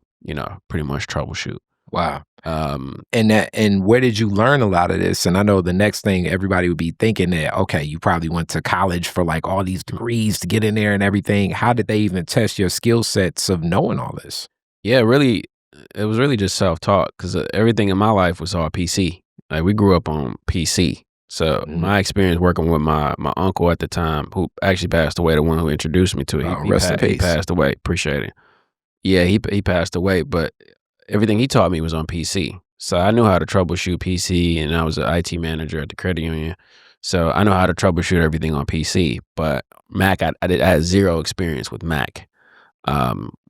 pretty much troubleshoot. Wow. And where did you learn a lot of this? And I know the next thing everybody would be thinking that, okay, you probably went to college for like all these degrees to get in there and everything. How did they even test your skill sets of knowing all this? Yeah, really, it was really just self-taught because everything in my life was all PC. Like we grew up on PC. So my experience working with my uncle at the time, who actually passed away, the one who introduced me to it. Rest in peace. He passed away. Appreciate it. Yeah, he passed away, but everything he taught me was on PC. So I knew how to troubleshoot PC, and I was an IT manager at the credit union. So I know how to troubleshoot everything on PC, but Mac, I had zero experience with Mac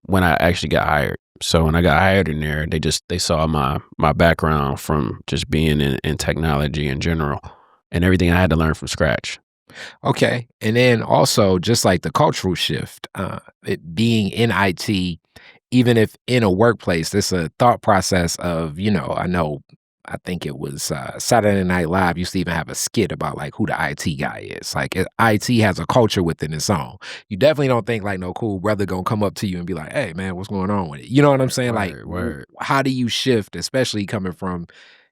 when I actually got hired. So when I got hired in there, they saw my background from just being in technology in general and everything I had to learn from scratch. Okay. And then also just like the cultural shift, it being in IT, even if in a workplace, there's a thought process of, I know, I think it was Saturday Night Live used to even have a skit about like who the IT guy is. Like IT has a culture within its own. You definitely don't think like no cool brother gonna come up to you and be like, "Hey man, what's going on with it?" You know what I'm saying? Like, Word. how do you shift, especially coming from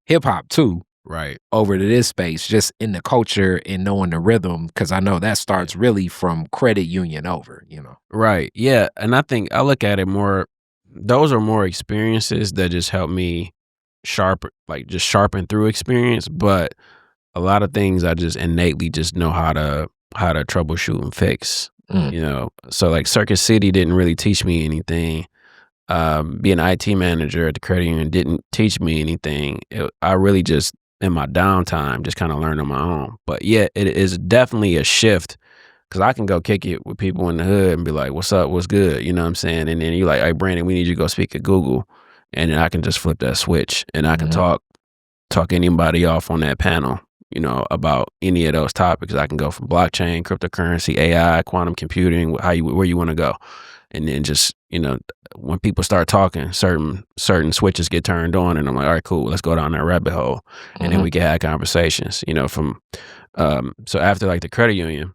hip hop too? Right. Over to this space, just in the culture and knowing the rhythm, because I know that Yeah. starts really from credit union over. Right. Yeah. And I think I look at it more, those are more experiences that just help me just sharpen through experience. But a lot of things I just innately just know how to troubleshoot and fix. Mm, So like Circuit City didn't really teach me anything. Being an IT manager at the credit union didn't teach me anything. I really just in my downtime just kind of learned on my own. But yeah, it is definitely a shift because I can go kick it with people in the hood and be like, "What's up? What's good?" You know what I'm saying? And then you like, "Hey, Brandon, we need you to go speak at Google," and then I can just flip that switch and I can mhm, talk anybody off on that panel. About any of those topics. I can go from blockchain, cryptocurrency, AI, quantum computing, where you want to go, and then just when people start talking, certain switches get turned on, and I'm like, all right, cool, let's go down that rabbit hole, and then mhm, we can have conversations. From so after like the credit union,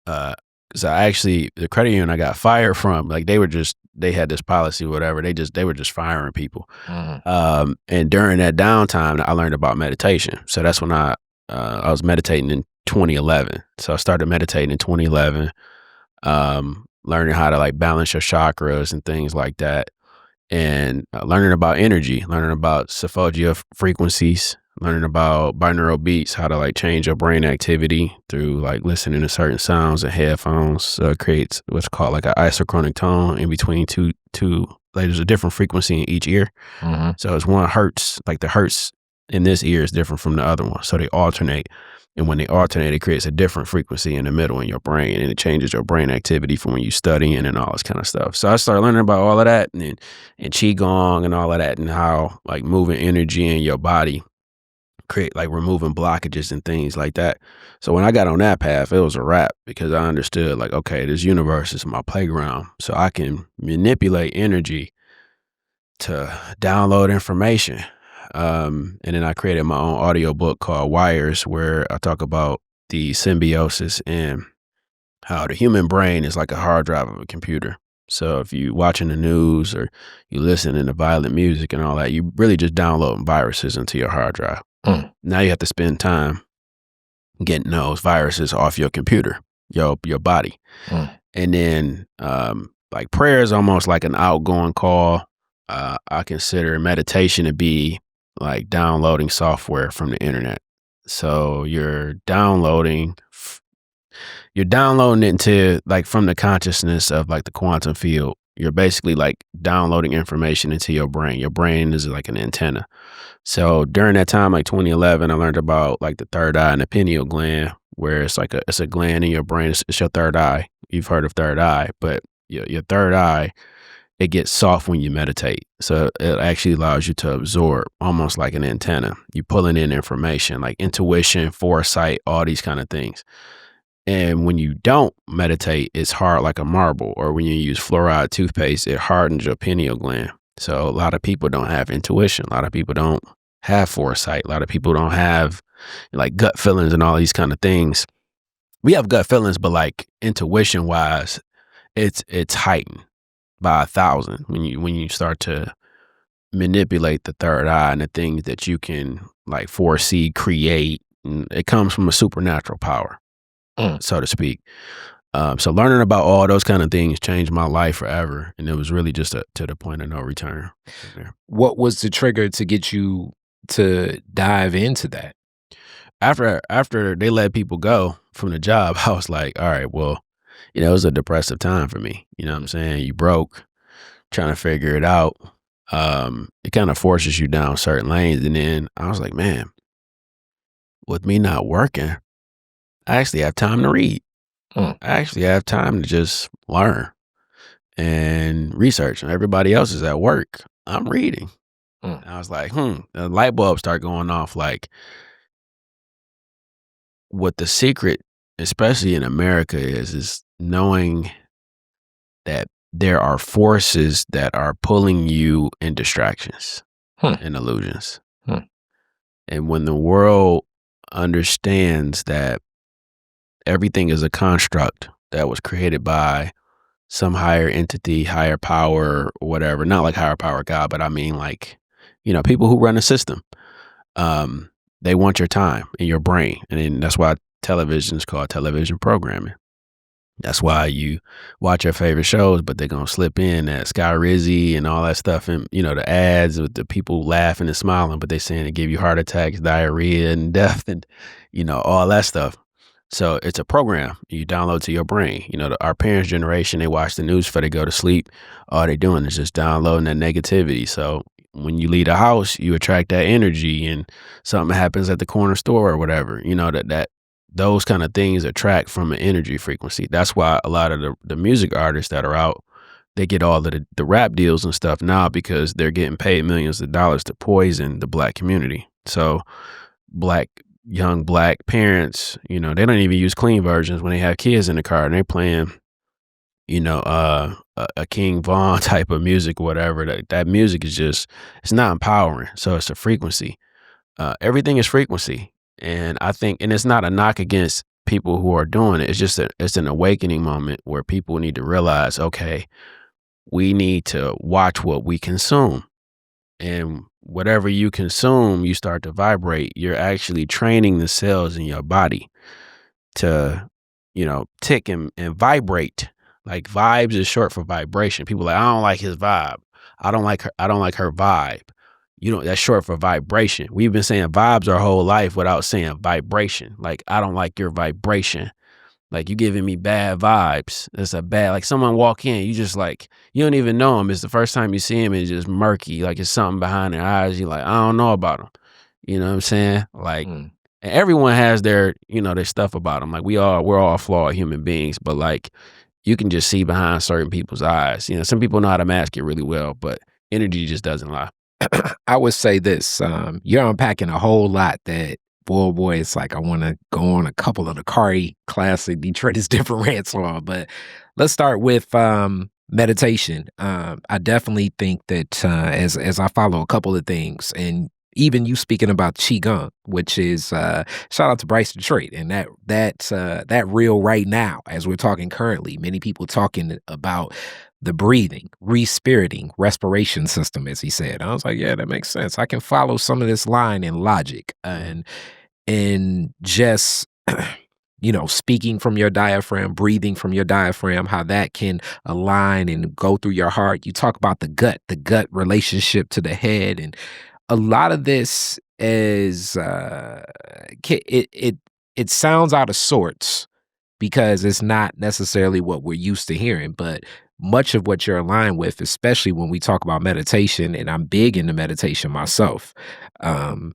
because the credit union I got fired from, like they had this policy, or whatever. They were just firing people. mhm, And during that downtime, I learned about meditation. So that's when I was meditating in 2011. So I started meditating in 2011, learning how to like balance your chakras and things like that, and learning about energy, learning about Sephogia frequencies, learning about binaural beats, how to like change your brain activity through like listening to certain sounds and headphones. So it creates what's called like an isochronic tone in between two. Like there's a different frequency in each ear. mhm, So it's one hertz, like the hertz in this ear is different from the other one. So they alternate. And when they alternate, it creates a different frequency in the middle in your brain, and it changes your brain activity from when you studying and all this kind of stuff. So I started learning about all of that and Qigong and all of that, and how like moving energy in your body create like removing blockages and things like that. So when I got on that path, it was a wrap because I understood like, okay, this universe is my playground. So I can manipulate energy to download information. And then I created my own audio book called Wires, where I talk about the symbiosis and how the human brain is like a hard drive of a computer. So if you watching the news or you listening to violent music and all that, you really just downloading viruses into your hard drive. mm, Now you have to spend time getting those viruses off your computer, your body. mm, And then like prayer is almost like an outgoing call. I consider meditation to be like downloading software from the internet. So you're downloading it into like from the consciousness of like the quantum field. You're basically like downloading information into your brain. Your brain is like an antenna. So during that time, like 2011, I learned about like the third eye and the pineal gland, where it's a gland in your brain. It's your third eye. You've heard of third eye, but your third eye, it gets soft when you meditate. So it actually allows you to absorb almost like an antenna. You're pulling in information like intuition, foresight, all these kind of things. And when you don't meditate, it's hard like a marble. Or when you use fluoride toothpaste, it hardens your pineal gland. So a lot of people don't have intuition. A lot of people don't have foresight. A lot of people don't have like gut feelings and all these kind of things. We have gut feelings, but like intuition wise, it's heightened by 1,000 when you start to manipulate the third eye and the things that you can like foresee, create. And it comes from a supernatural power, mm. so to speak. So learning about all those kind of things changed my life forever, and it was really just to the point of no return. What was the trigger to get you to dive into that? After they let people go from the job, I was like, all right, well, it was a depressive time for me. You know what I'm saying? You broke, trying to figure it out. It kind of forces you down certain lanes, and then I was like, man, with me not working, I actually have time to read. Mm. I actually have time to just learn and research. And everybody else is at work. I'm reading. Mm. And I was like, the light bulbs start going off. Like, what the secret, especially in America, is knowing that there are forces that are pulling you in distractions Hmm. and illusions. Hmm. And when the world understands that everything is a construct that was created by some higher entity, higher power, whatever, not like higher power God, but I mean like, people who run a system, they want your time and your brain. And then that's why television is called television programming. That's why you watch your favorite shows, but they're gonna slip in that Sky Rizzy and all that stuff, and the ads with the people laughing and smiling, but they saying it give you heart attacks, diarrhea, and death, and all that stuff. So it's a program you download to your brain. Our parents' generation, they watch the news before they go to sleep. All they doing is just downloading that negativity. So when you leave the house, you attract that energy, and something happens at the corner store or whatever. That those kind of things attract from an energy frequency. That's why a lot of the music artists that are out, they get all of the rap deals and stuff now because they're getting paid millions of dollars to poison the black community. So young black parents, they don't even use clean versions when they have kids in the car and they're playing, a King Von type of music or whatever. That music is just, it's not empowering. So it's a frequency. Everything is frequency. And I think, and it's not a knock against people who are doing it. It's just it's an awakening moment where people need to realize, okay, we need to watch what we consume. And whatever you consume, you start to vibrate. You're actually training the cells in your body to, tick and vibrate. Like vibes is short for vibration. People are like, I don't like his vibe. I don't like her vibe. That's short for vibration. We've been saying vibes our whole life without saying vibration. Like, I don't like your vibration. Like, you giving me bad vibes. It's a bad, like someone walk in, you just like, you don't even know him. It's the first time you see him, it's just murky. Like it's something behind their eyes. You're like, I don't know about him. You know what I'm saying? Like, Mm. and everyone has their, their stuff about them. Like we're all flawed human beings, but like you can just see behind certain people's eyes. Some people know how to mask it really well, but energy just doesn't lie. I would say this, you're unpacking a whole lot that, boy, it's like I want to go on a couple of the Khary classic Detroit is different rants on, but let's start with meditation. I definitely think that as I follow a couple of things, and even you speaking about Qigong, which is shout out to Bryce Detroit, and that reel right now as we're talking currently, many people talking about the breathing, respiriting, respiration system, as he said. I was like, yeah, that makes sense. I can follow some of this line in logic and just speaking from your diaphragm, breathing from your diaphragm, how that can align and go through your heart. You talk about the gut relationship to the head, and a lot of this is it sounds out of sorts because it's not necessarily what we're used to hearing, but much of what you're aligned with, especially when we talk about meditation, and I'm big into meditation myself. Um,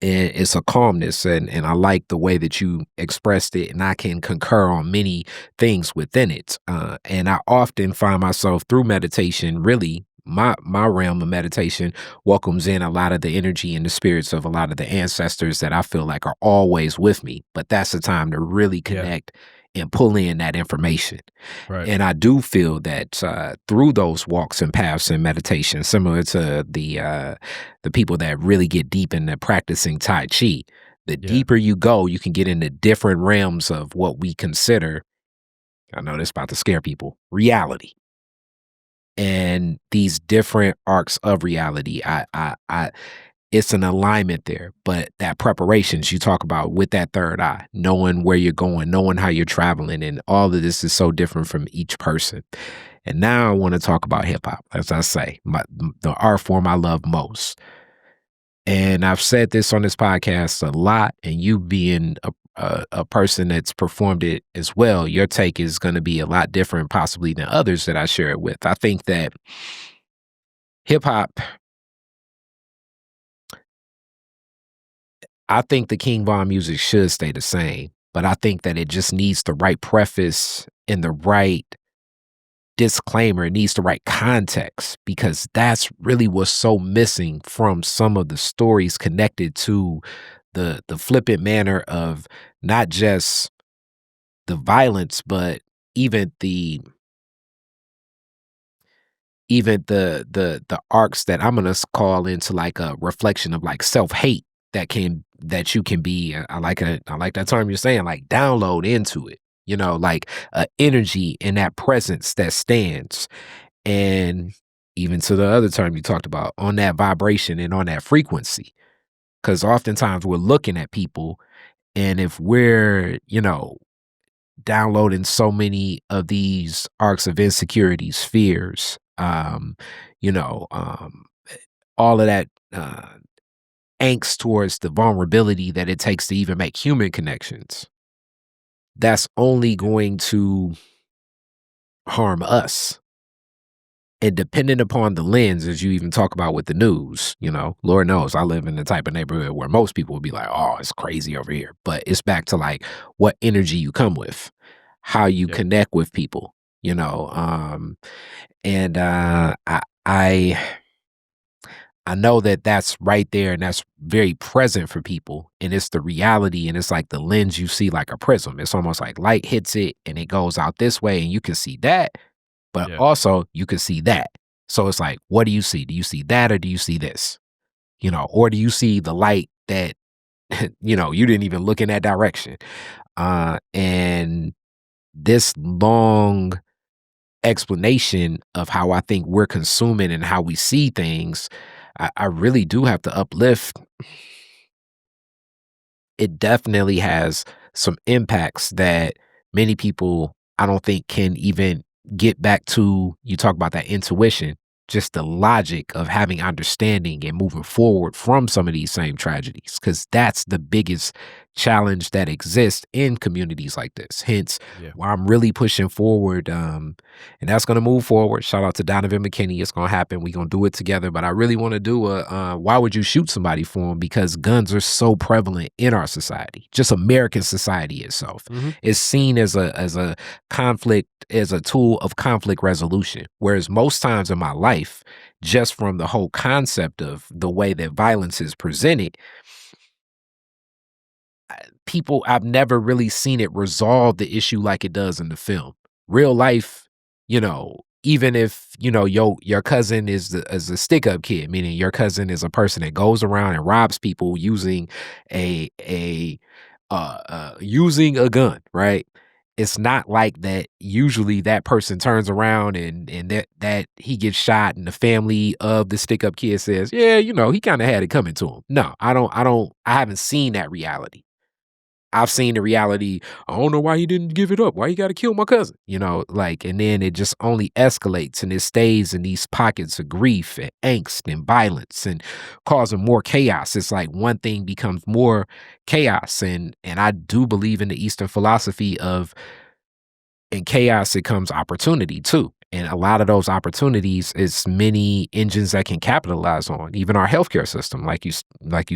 and it's a calmness, and I like the way that you expressed it, and I can concur on many things within it. And I often find myself through meditation, really my realm of meditation welcomes in a lot of the energy and the spirits of a lot of the ancestors that I feel like are always with me. But that's the time to really Yeah. connect and pull in that information. Right. And I do feel that through those walks and paths and meditation, similar to the people that really get deep into practicing Tai Chi, the Yeah. deeper you go, you can get into different realms of what we consider, I know this about to scare people, reality. And these different arcs of reality, it's an alignment there, but that preparations you talk about with that third eye, knowing where you're going, knowing how you're traveling, and all of this is so different from each person. And now I want to talk about hip hop, as I say, the art form I love most. And I've said this on this podcast a lot, and you being a person that's performed it as well, your take is going to be a lot different, possibly than others that I share it with. I think that hip hop, I think the King Von music should stay the same. but I think that it just needs the right preface and the right disclaimer. It needs the right context, because that's really what's so missing from some of the stories connected to the flippant manner of not just the violence, but even the arcs that I'm gonna call into like a reflection of like self-hate that you can be. I like that term you're saying, like download into it. Like a energy in that presence that stands. And even to the other term you talked about, on that vibration and on that frequency. Because oftentimes we're looking at people, and if we're, downloading so many of these arcs of insecurities, fears, you know, um, all of that angst towards the vulnerability that it takes to even make human connections, that's only going to harm us. And depending upon the lens, as you even talk about with the news, Lord knows I live in the type of neighborhood where most people would be like, oh, it's crazy over here. But it's back to like what energy you come with, how you Yeah. connect with people, and I know that that's right there, and that's very present for people, and it's the reality, and it's like the lens you see like a prism. It's almost like light hits it and it goes out this way, and you can see that, but Yeah. also you can see that. So it's like, what do you see? Do you see that, or do you see this? Or do you see the light that you didn't even look in that direction? And this long explanation of how I think we're consuming and how we see things, I really do have to uplift. It definitely has some impacts that many people, I don't think, can even get back to. You talk about that intuition, just the logic of having understanding and moving forward from some of these same tragedies, because that's the biggest challenge that exists in communities like this. Hence, Yeah. why I'm really pushing forward, and that's going to move forward. Shout out to Donovan McKinney. It's going to happen. We're going to do it together. But I really want to do a why would you shoot somebody for them? Because guns are so prevalent in our society, just American society itself. Hmm. Is seen as a conflict, as a tool of conflict resolution. Whereas most times in my life, just from the whole concept of the way that violence is presented, I've never really seen it resolve the issue like it does in the film. Real life, even if, your cousin is a stick-up kid, meaning your cousin is a person that goes around and robs people using using a gun, right? It's not like that. Usually that person turns around and that he gets shot, and the family of the stick-up kid says, yeah, he kind of had it coming to him. No, I haven't seen that reality. I've seen the reality. I don't know why he didn't give it up. Why you got to kill my cousin? And then it just only escalates, and it stays in these pockets of grief and angst and violence and causing more chaos. It's like one thing becomes more chaos. And I do believe in the Eastern philosophy of, in chaos, it comes opportunity too. And a lot of those opportunities is many engines that can capitalize on, even our healthcare system, like you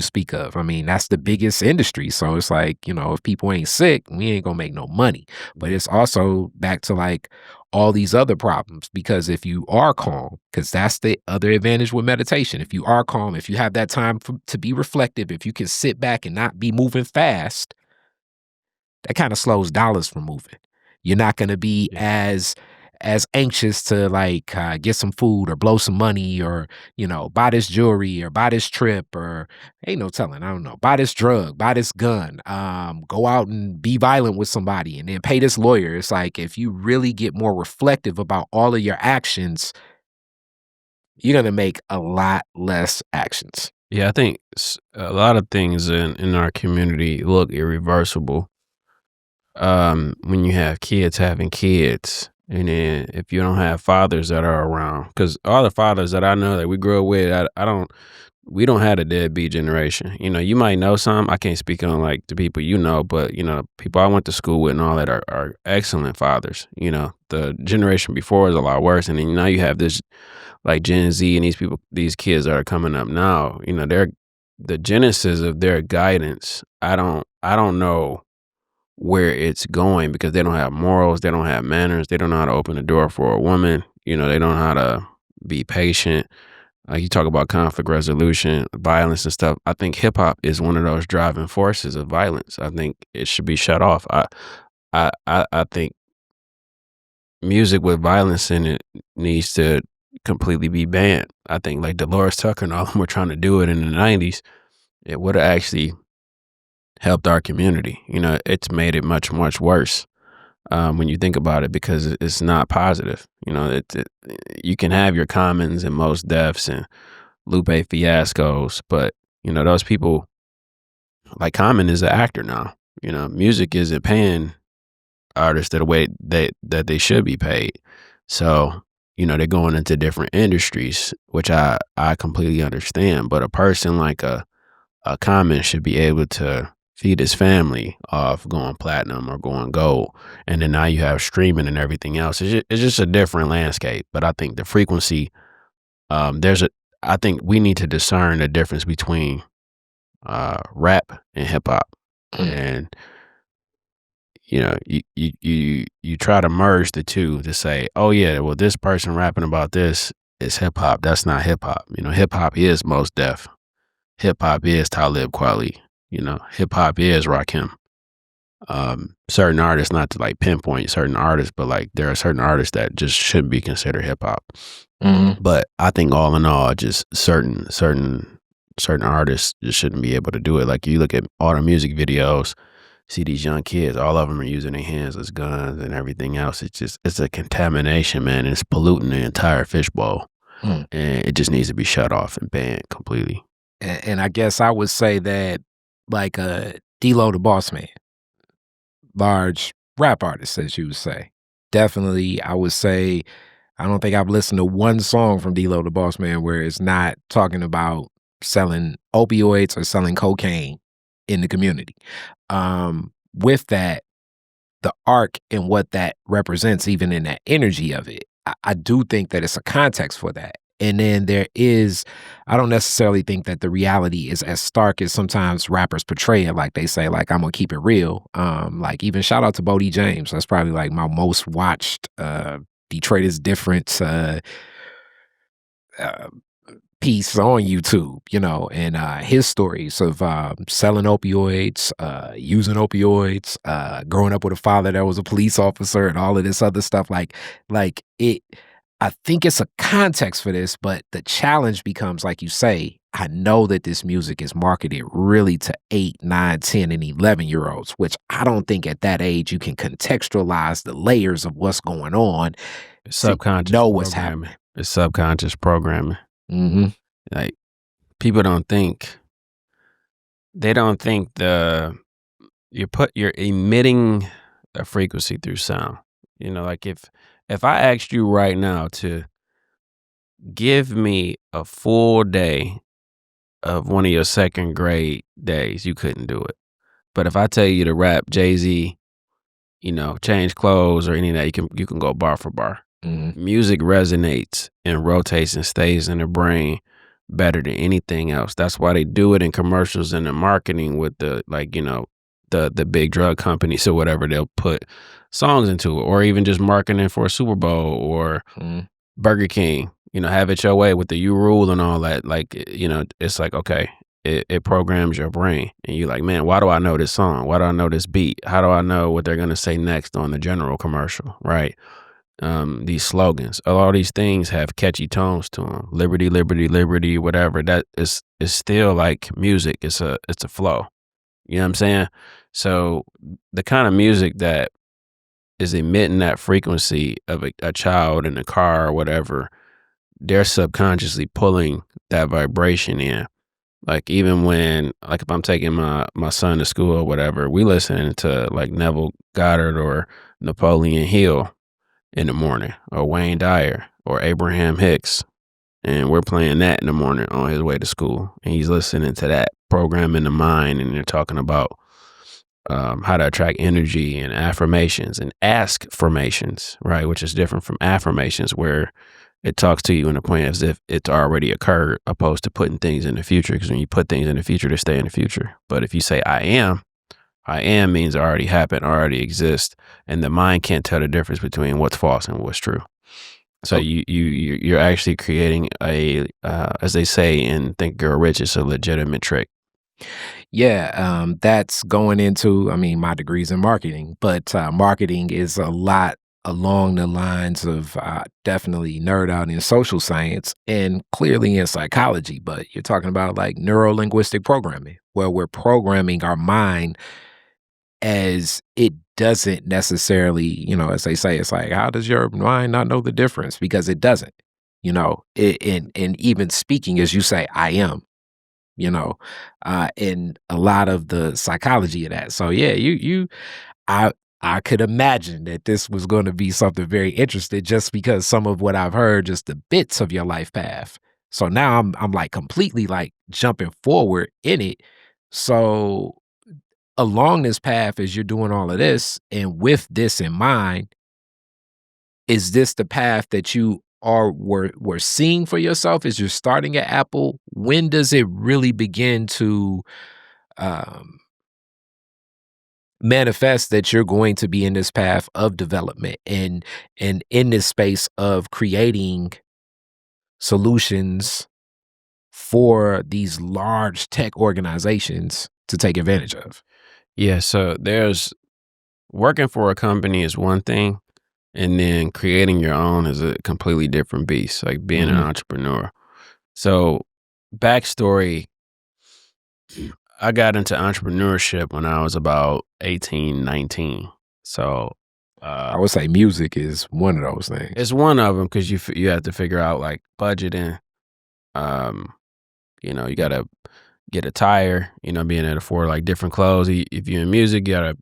speak of. I mean, that's the biggest industry. So it's like, if people ain't sick, we ain't gonna make no money. But it's also back to like all these other problems, because if you are calm, because that's the other advantage with meditation. If you are calm, if you have that time to be reflective, if you can sit back and not be moving fast, that kind of slows dollars from moving. You're not going to be Yeah. as anxious to like get some food or blow some money, or buy this jewelry or buy this trip, or ain't no telling, I don't know, buy this drug, buy this gun, go out and be violent with somebody and then pay this lawyer. It's like, if you really get more reflective about all of your actions, you're going to make a lot less actions. Yeah, I think a lot of things in our community look irreversible when you have kids having kids, and then if you don't have fathers that are around, because all the fathers that I know that we grew up with, we don't have a deadbeat generation. You might know some. I can't speak on like the people but people I went to school with and all that are excellent fathers. The generation before is a lot worse, and then now you have this like Gen Z and these kids that are coming up now. They're the genesis of their guidance. I don't know where it's going because they don't have morals, they don't have manners, they don't know how to open the door for a woman. They don't know how to be patient. You talk about conflict resolution, violence and stuff. I think hip hop is one of those driving forces of violence. I think it should be shut off. I think music with violence in it needs to completely be banned. I think like Dolores Tucker and all of them were trying to do it in the 90s. It would have actually helped our community. It's made it much, much worse when you think about it because it's not positive. You can have your Commons and Most Defs and Lupe Fiascos, but those people, like Common is an actor now. Music isn't paying artists the way that they should be paid. So they're going into different industries, which I completely understand. But a person like a Common should be able to feed his family off going platinum or going gold, and then now you have streaming and everything else. It's just a different landscape. But I think the frequency, I think we need to discern the difference between rap and hip hop, and you try to merge the two to say, oh yeah, well this person rapping about this is hip hop. That's not hip hop. Hip hop is Most Def. Hip hop is Talib Kweli. Hip hop is Rakim. Certain artists, not to like pinpoint certain artists, but like there are certain artists that just shouldn't be considered hip hop. But I think all in all, just certain artists just shouldn't be able to do it. Like you look at all the music videos, see these young kids, all of them are using their hands as guns and everything else. It's a contamination, man. It's polluting the entire fishbowl, and it just needs to be shut off and banned completely. And I guess I would say that like D-Lo the Boss Man, large rap artist, as you would say. Definitely, I would say, I don't think I've listened to one song from D-Lo the Boss Man where it's not talking about selling opioids or selling cocaine in the community. With that, the arc and what that represents, even in that energy of it, I do think that it's a context for that. And then I don't necessarily think that the reality is as stark as sometimes rappers portray it. Like they say, like, I'm gonna keep it real. Like even shout out to Bodie James. That's probably like my most watched Detroit is Different piece on YouTube, and his stories of selling opioids, using opioids, growing up with a father that was a police officer and all of this other stuff. Like it, I think it's a context for this, but the challenge becomes, like you say, I know that this music is marketed really to 8, 9, 10, and 11-year-olds, which I don't think at that age you can contextualize the layers of what's going on. It's subconscious. Know what's happening. It's subconscious programming. Like people don't think. They don't think you're emitting a frequency through sound. Like if I asked you right now to give me a full day of one of your second grade days, you couldn't do it. But if I tell you to rap Jay-Z, change clothes or any of that, you can go bar for bar. Music resonates and rotates and stays in the brain better than anything else. That's why they do it in commercials and in marketing with the the big drug companies or whatever. They'll put songs into it, or even just marketing for a Super Bowl or Burger King. Have it your way with the You Rule and all that. Like it's like, okay, it programs your brain, and you're like, man, why do I know this song? Why do I know this beat? How do I know what they're gonna say next on the general commercial? Right. These slogans, all these things have catchy tones to them. Liberty, liberty, liberty, whatever. That is still like music. It's a flow. You know what I'm saying? So the kind of music that is emitting that frequency of a child in a car or whatever, they're subconsciously pulling that vibration in. Like even when, like if I'm taking my son to school or whatever, we listening to like Neville Goddard or Napoleon Hill in the morning, or Wayne Dyer or Abraham Hicks, and we're playing that in the morning on his way to school, and he's listening to that program in the mind, and they're talking about how to attract energy and affirmations and ask formations, right, which is different from affirmations where it talks to you in a point as if it's already occurred, opposed to putting things in the future, because when you put things in the future, they stay in the future. But if you say I am, I am means it already happened, already exists, and the mind can't tell the difference between what's false and what's true. So Oh, you're actually creating a, as they say in Think Grow Rich, it's a legitimate trick. yeah, that's going into, I mean, my degree's in marketing, but marketing is a lot along the lines of definitely nerd out in social science and clearly in psychology. But you're talking about like neuro linguistic programming, where we're programming our mind as it doesn't necessarily, as they say, it's like, how does your mind not know the difference? Because it doesn't, and even speaking, as you say, I am, and a lot of the psychology of that. So yeah, I, I could imagine that this was going to be something very interesting just because some of what I've heard, just the bits of your life path. So now I'm like completely like jumping forward in it. So along this path as you're doing all of this and with this in mind, is this the path that you were seeing for yourself as you're starting at Apple? When does it really begin to um, manifest that you're going to be in this path of development and in this space of creating solutions for these large tech organizations to take advantage of? Yeah, so there's working for a company is one thing, and then creating your own is a completely different beast, like being an Mhm. entrepreneur. So, backstory, I got into entrepreneurship when I was about 18, 19. So, uh, I would say music is one of those things. it's one of them because you have to figure out like budgeting. Um, you gotta get a tire. Being able to afford like different clothes. If you're in music, you gotta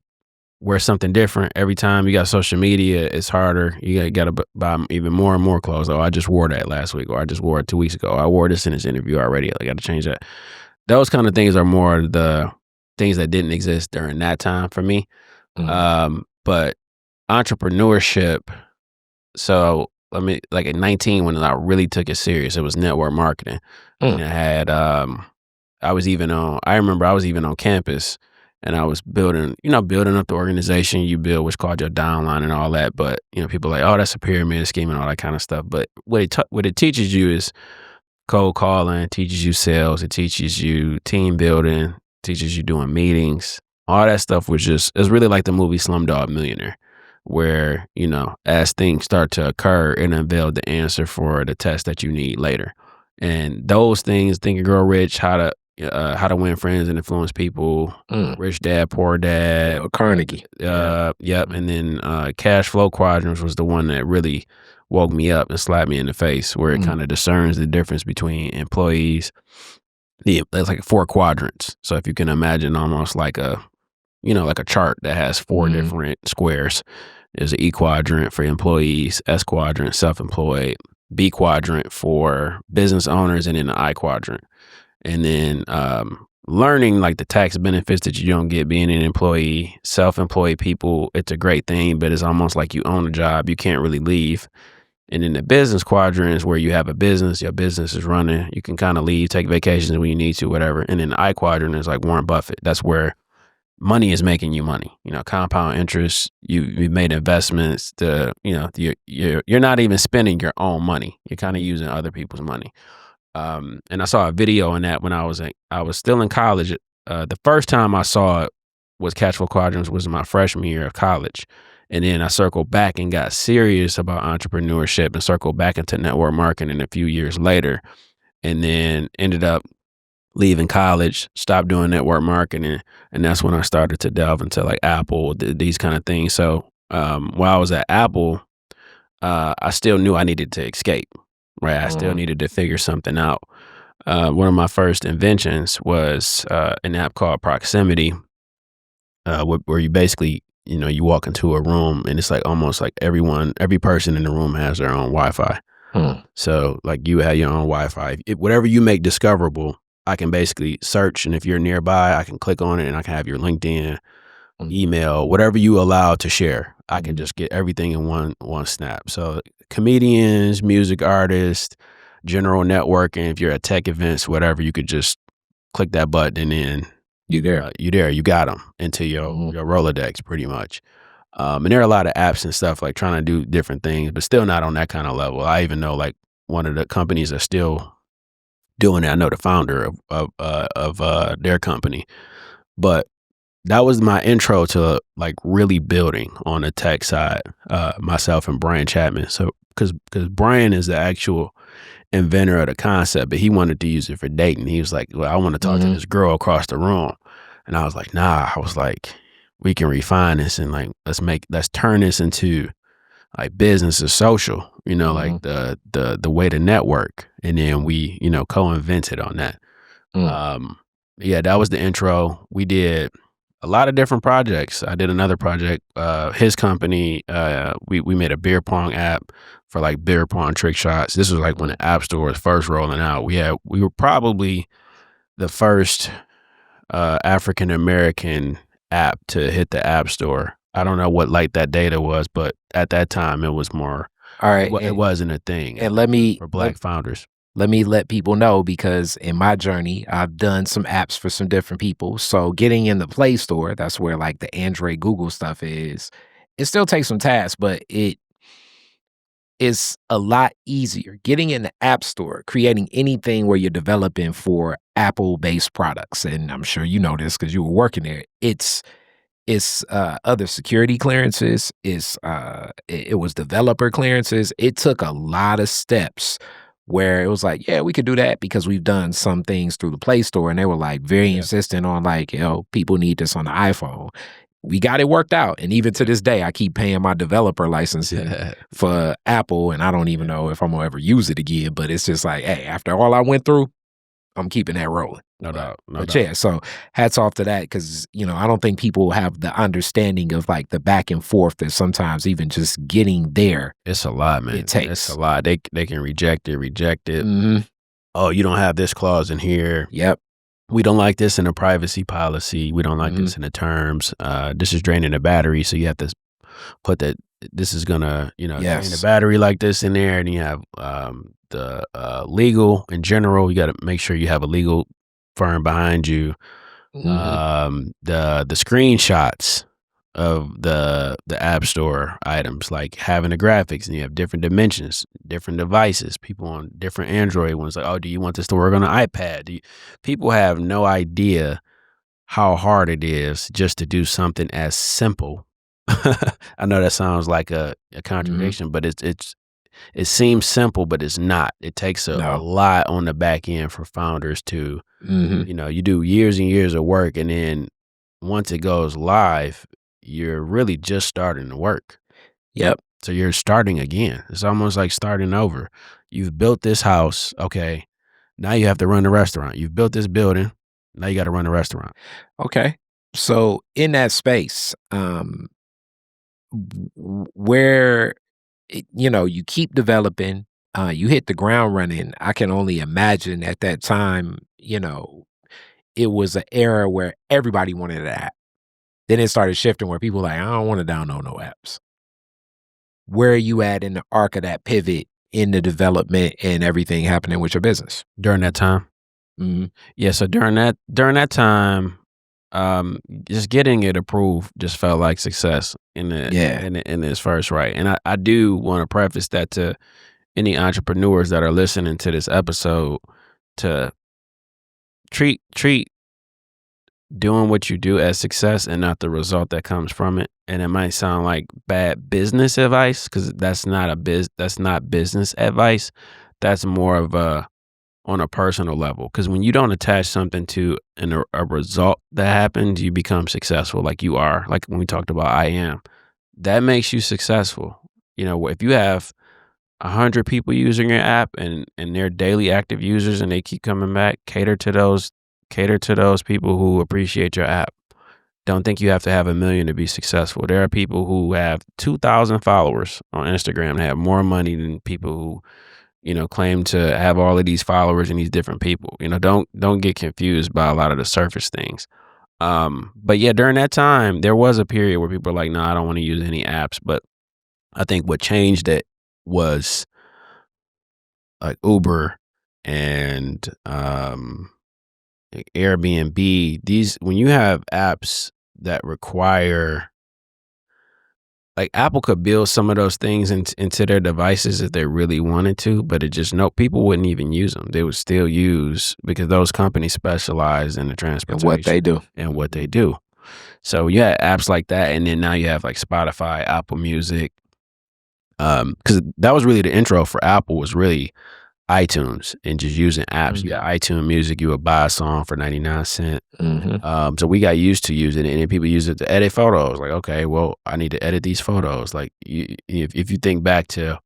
wear something different every time. You got social media, it's harder. You gotta buy even more and more clothes. Oh, I just wore that last week, or I just wore it 2 weeks ago. I wore this in this interview already. I got to change that. Those kind of things are more the things that didn't exist during that time for me. Mm, But entrepreneurship. So let me like at 19 when I really took it serious, it was network marketing, mm, and I remember I was even on campus and I was building up the organization you build, which called your downline and all that. But, people are like, oh, that's a pyramid scheme and all that kind of stuff. But what it teaches you is cold calling, it teaches you sales, it teaches you team building, teaches you doing meetings. All that stuff it's really like the movie Slumdog Millionaire, where, as things start to occur, it unveiled the answer for the test that you need later. And those things, Think and Grow Rich, how to win friends and influence people, mm. Rich Dad, Poor Dad, Carnegie. Yeah. yep. And then Cash Flow Quadrants was the one that really woke me up and slapped me in the face, where it Mm, kind of discerns the difference between employees. There's like 4 quadrants. So if you can imagine almost like like a chart that has 4 mhm, different squares. There's an E quadrant for employees, S quadrant, self-employed, B quadrant for business owners, and then the I quadrant. And then learning like the tax benefits that you don't get being an employee. Self-employed people, it's a great thing, but it's almost like you own a job. You can't really leave. And then the business quadrant is where you have a business, your business is running. You can kind of leave, take vacations when you need to, whatever. And then the I quadrant is like Warren Buffett. That's where money is making you money. Compound interest. You've made investments. You're not even spending your own money. You're kind of using other people's money. And I saw a video on that when I was still in college. The first time I saw it was Catch for Quadrants was my freshman year of college. And then I circled back and got serious about entrepreneurship and circled back into network marketing a few years later. And then ended up leaving college, stopped doing network marketing. And that's when I started to delve into like Apple, these kind of things. So while I was at Apple, I still knew I needed to escape, right? I still mhm, needed to figure something out. One of my first inventions was an app called Proximity, where you basically, you walk into a room and it's like almost like every person in the room has their own Wi-Fi. mm, So like you have your own Wi-Fi. Whatever you make discoverable, I can basically search, and if you're nearby, I can click on it and I can have your LinkedIn, mm, email, whatever you allow to share. I can mhm. just get everything in one snap. So comedians, music artists, general networking, if you're at tech events, whatever, you could just click that button and then You there. You there, you got them into your Rolodex pretty much. And there are a lot of apps and stuff like trying to do different things, but still not on that kind of level. I even know like one of the companies are still doing it. I know the founder of their company, but that was my intro to like really building on the tech side, myself and Brian Chapman. So because Brian is the actual inventor of the concept, but he wanted to use it for dating. He was like, well, I want to talk to this girl across the room. And I was like, nah, I was like, we can refine this and like, let's turn this into like business or social, like the way to network. And then we, co-invented on that. Yeah, that was the intro. We did a lot of different projects. I did another project, his company, we made a beer pong app for like beer pong trick shots. This was like when the app store was first rolling out. We were probably the first African American app to hit the app store. I don't know what like that data was, but at that time it was more. All right. It wasn't a thing. And for Black founders. Let me let people know, because in my journey, I've done some apps for some different people. So getting in the Play Store, that's where like the Android, Google stuff is. It still takes some tasks, but it is a lot easier. Getting in the App Store, creating anything where you're developing for Apple-based products, and I'm sure you know this because you were working there. It's other security clearances. It was developer clearances. It took a lot of steps where it was like, yeah, we could do that because we've done some things through the Play Store, and they were like very insistent on like, people need this on the iPhone. We got it worked out, and even to this day, I keep paying my developer licensing for Apple, and I don't even know if I'm gonna ever use it again. But it's just like, hey, after all I went through, I'm keeping that rolling. No doubt. Yeah, so hats off to that, because I don't think people have the understanding of like the back and forth that sometimes even just getting there. It's a lot, man. It takes. It's a lot. They can reject it. Oh, you don't have this clause in here. Yep. We don't like this in the privacy policy. We don't like this in the terms. This is draining the battery, so you have to put that. This is gonna, drain the battery like this in there. And you have the legal in general. You got to make sure you have a legal firm behind you. The screenshots of the App Store items, like having the graphics, and you have different dimensions, different devices. People on different Android ones, like, oh, do you want this to work on an iPad? People have no idea how hard it is just to do something as simple. I know that sounds like a contradiction, but it seems simple, but it's not. It takes a lot on the back end for founders to, you do years and years of work, and then once it goes live, you're really just starting to work. Yep. So you're starting again. It's almost like starting over. You've built this house. Okay. Now you have to run the restaurant. You've built this building. Now you got to run the restaurant. Okay. So in that space, where, you keep developing, you hit the ground running. I can only imagine at that time, it was an era where everybody wanted an app. Then it started shifting where people were like, I don't want to download no apps. Where are you at in the arc of that pivot in the development and everything happening with your business during that time? Yeah. So during that time, just getting it approved just felt like success in its first right. And I do want to preface that to any entrepreneurs that are listening to this episode, to treat doing what you do as success and not the result that comes from it. And it might sound like bad business advice, because that's not business advice. That's more of on a personal level, because when you don't attach something to a result that happens, you become successful. Like you are, like when we talked about I am, that makes you successful. If you have 100 people using your app and they're daily active users and they keep coming back, cater to those people who appreciate your app. Don't think you have to have 1 million to be successful. There are people who have 2,000 followers on Instagram and have more money than people who, claim to have all of these followers and these different people. Don't get confused by a lot of the surface things. But yeah, during that time, there was a period where people were like, no, I don't want to use any apps. But I think what changed it was like Uber and Airbnb, when you have apps that require, like, Apple could build some of those things into their devices if they really wanted to, but people wouldn't even use them. They would still use, because those companies specialize in the transportation and what they do. and what they do. So you had apps like that, and then now you have like Spotify, Apple Music. Because that was really the intro for Apple, was really iTunes and just using apps. You got iTunes Music, you would buy a song for 99 cents. So we got used to using it, and then people use it to edit photos. Like, okay, well, I need to edit these photos. Like, if you think back to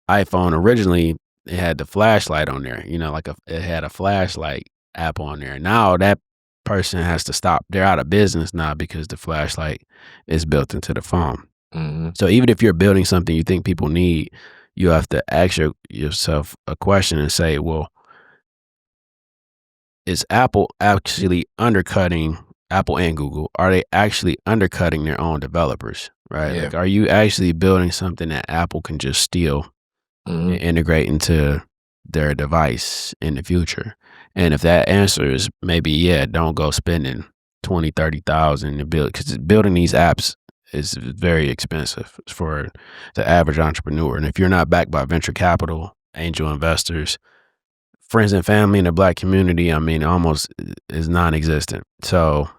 iPhone, originally it had the flashlight on there, it had a flashlight app on there. Now that person has to stop. They're out of business now because the flashlight is built into the phone. So even if you're building something you think people need, you have to ask yourself a question and say, well, is Apple actually undercutting, Apple and Google, are they actually undercutting their own developers, right? Yeah. Like, are you actually building something that Apple can just steal and integrate into their device in the future? And if that answer is maybe, yeah, don't go spending 20, 30,000 to build, because building these apps is very expensive for the average entrepreneur. And if you're not backed by venture capital, angel investors, friends and family in the Black community, I mean, almost is non-existent. So,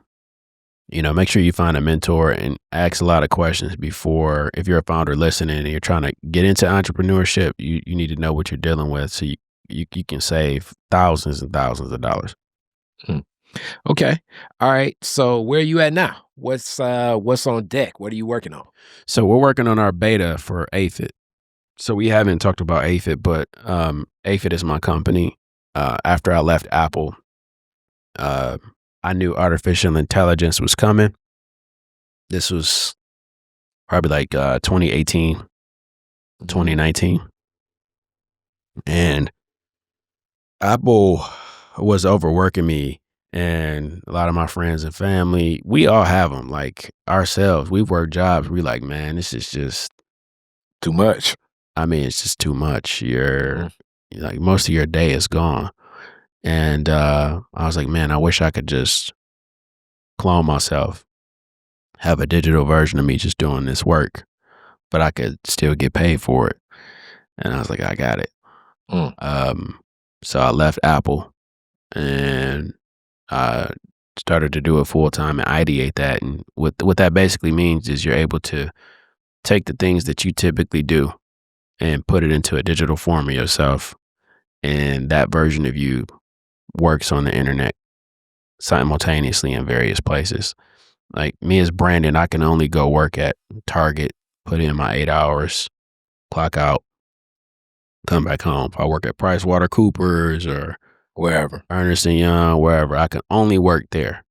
make sure you find a mentor and ask a lot of questions before, if you're a founder listening and you're trying to get into entrepreneurship, you need to know what you're dealing with, so you can save thousands and thousands of dollars. Okay. All right. So where are you at now? What's on deck? What are you working on? So we're working on our beta for Aphid. So we haven't talked about Aphid, but Aphid is my company. After I left Apple, I knew artificial intelligence was coming. This was probably like 2018, 2019. And Apple was overworking me, and a lot of my friends and family, we all have them. Like ourselves, we've worked jobs. We like, man, this is just too much. I mean, it's just too much. Like, most of your day is gone. And I was like, man, I wish I could just clone myself, have a digital version of me just doing this work, but I could still get paid for it. And I was like, I got it. So I left Apple and I started to do it full time and ideate that. And what that basically means is you're able to take the things that you typically do and put it into a digital form of yourself. And that version of you works on the internet simultaneously in various places. Like me as Brandon, I can only go work at Target, put in my 8 hours, clock out, come back home. If I work at PricewaterhouseCoopers or wherever, Ernst & Young, wherever, I can only work there.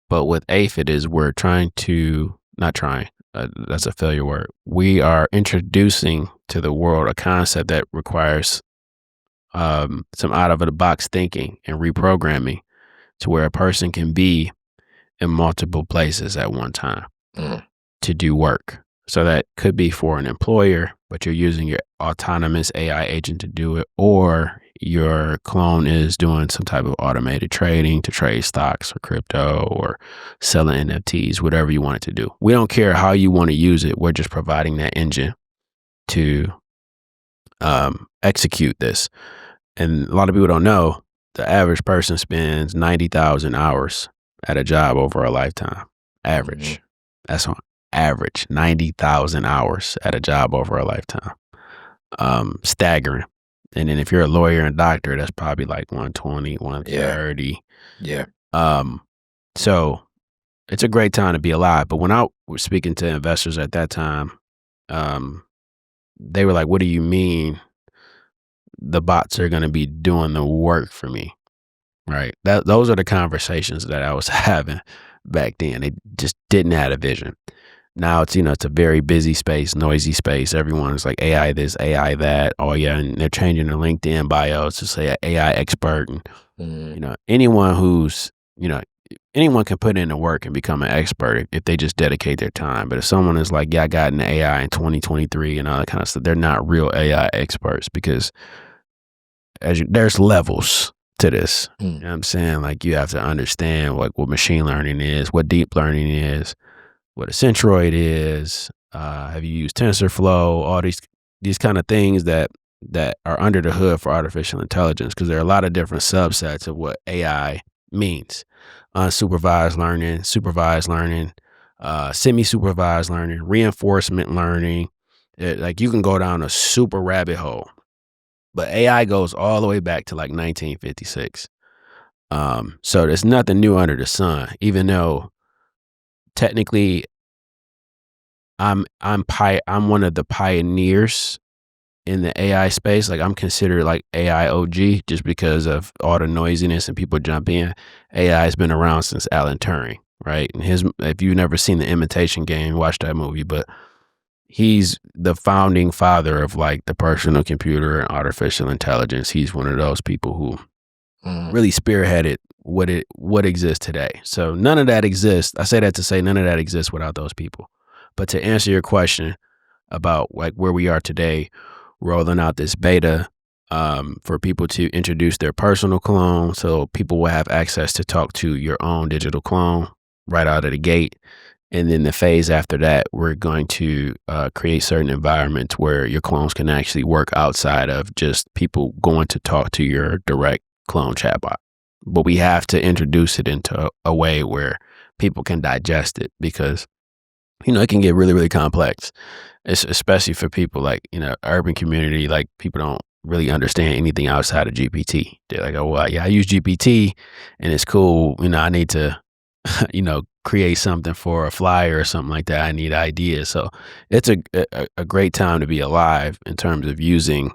But with Aphid is we're that's a failure word. We are introducing to the world a concept that requires some out of the box thinking and reprogramming to where a person can be in multiple places at one time to do work. So that could be for an employer, but you're using your autonomous AI agent to do it, or your clone is doing some type of automated trading to trade stocks or crypto or selling NFTs, whatever you want it to do. We don't care how you want to use it. We're just providing that engine to execute this. And a lot of people don't know, the average person spends 90,000 hours at a job over a lifetime. Average. That's on average, 90,000 hours at a job over a lifetime. Staggering. And then if you're a lawyer and doctor, that's probably like 120, 130. Yeah. So it's a great time to be alive. But when I was speaking to investors at that time, they were like, what do you mean the bots are going to be doing the work for me? Right. Those are the conversations that I was having back then. They just didn't have a vision. Now it's, it's a very busy space, noisy space. Everyone's like AI this, AI that. Oh yeah. And they're changing their LinkedIn bios to say AI expert. And, anyone who's, anyone can put in the work and become an expert if they just dedicate their time. But if someone is like, yeah, I got into AI in 2023 and all that kind of stuff, they're not real AI experts, because there's levels to this. You know what I'm saying? Like, you have to understand like what machine learning is, what deep learning is, what a centroid is. Have you used TensorFlow? All these kind of things that are under the hood for artificial intelligence, because there are a lot of different subsets of what AI means. Unsupervised learning, supervised learning, semi-supervised learning, reinforcement learning. Like, you can go down a super rabbit hole. But AI goes all the way back to like 1956. So there's nothing new under the sun, even though technically I'm one of the pioneers in the AI space. Like, I'm considered like AI OG just because of all the noisiness and people jump in. AI has been around since Alan Turing, right? And if you've never seen The Imitation Game, watch that movie. But he's the founding father of like the personal computer and artificial intelligence. He's one of those people who really spearheaded what exists today. So none of that exists. I say that to say none of that exists without those people. But to answer your question about like where we are today, rolling out this beta for people to introduce their personal clone, so people will have access to talk to your own digital clone right out of the gate. And then the phase after that, we're going to create certain environments where your clones can actually work outside of just people going to talk to your direct clone chatbot. But we have to introduce it into a way where people can digest it, because, you know, it can get really, really complex, especially for people like, you know, urban community. Like, people don't really understand anything outside of GPT. They're like, oh, well, yeah, I use GPT and it's cool. You know, I need to, you know, create something for a flyer or something like that. I need ideas. So it's a great time to be alive in terms of using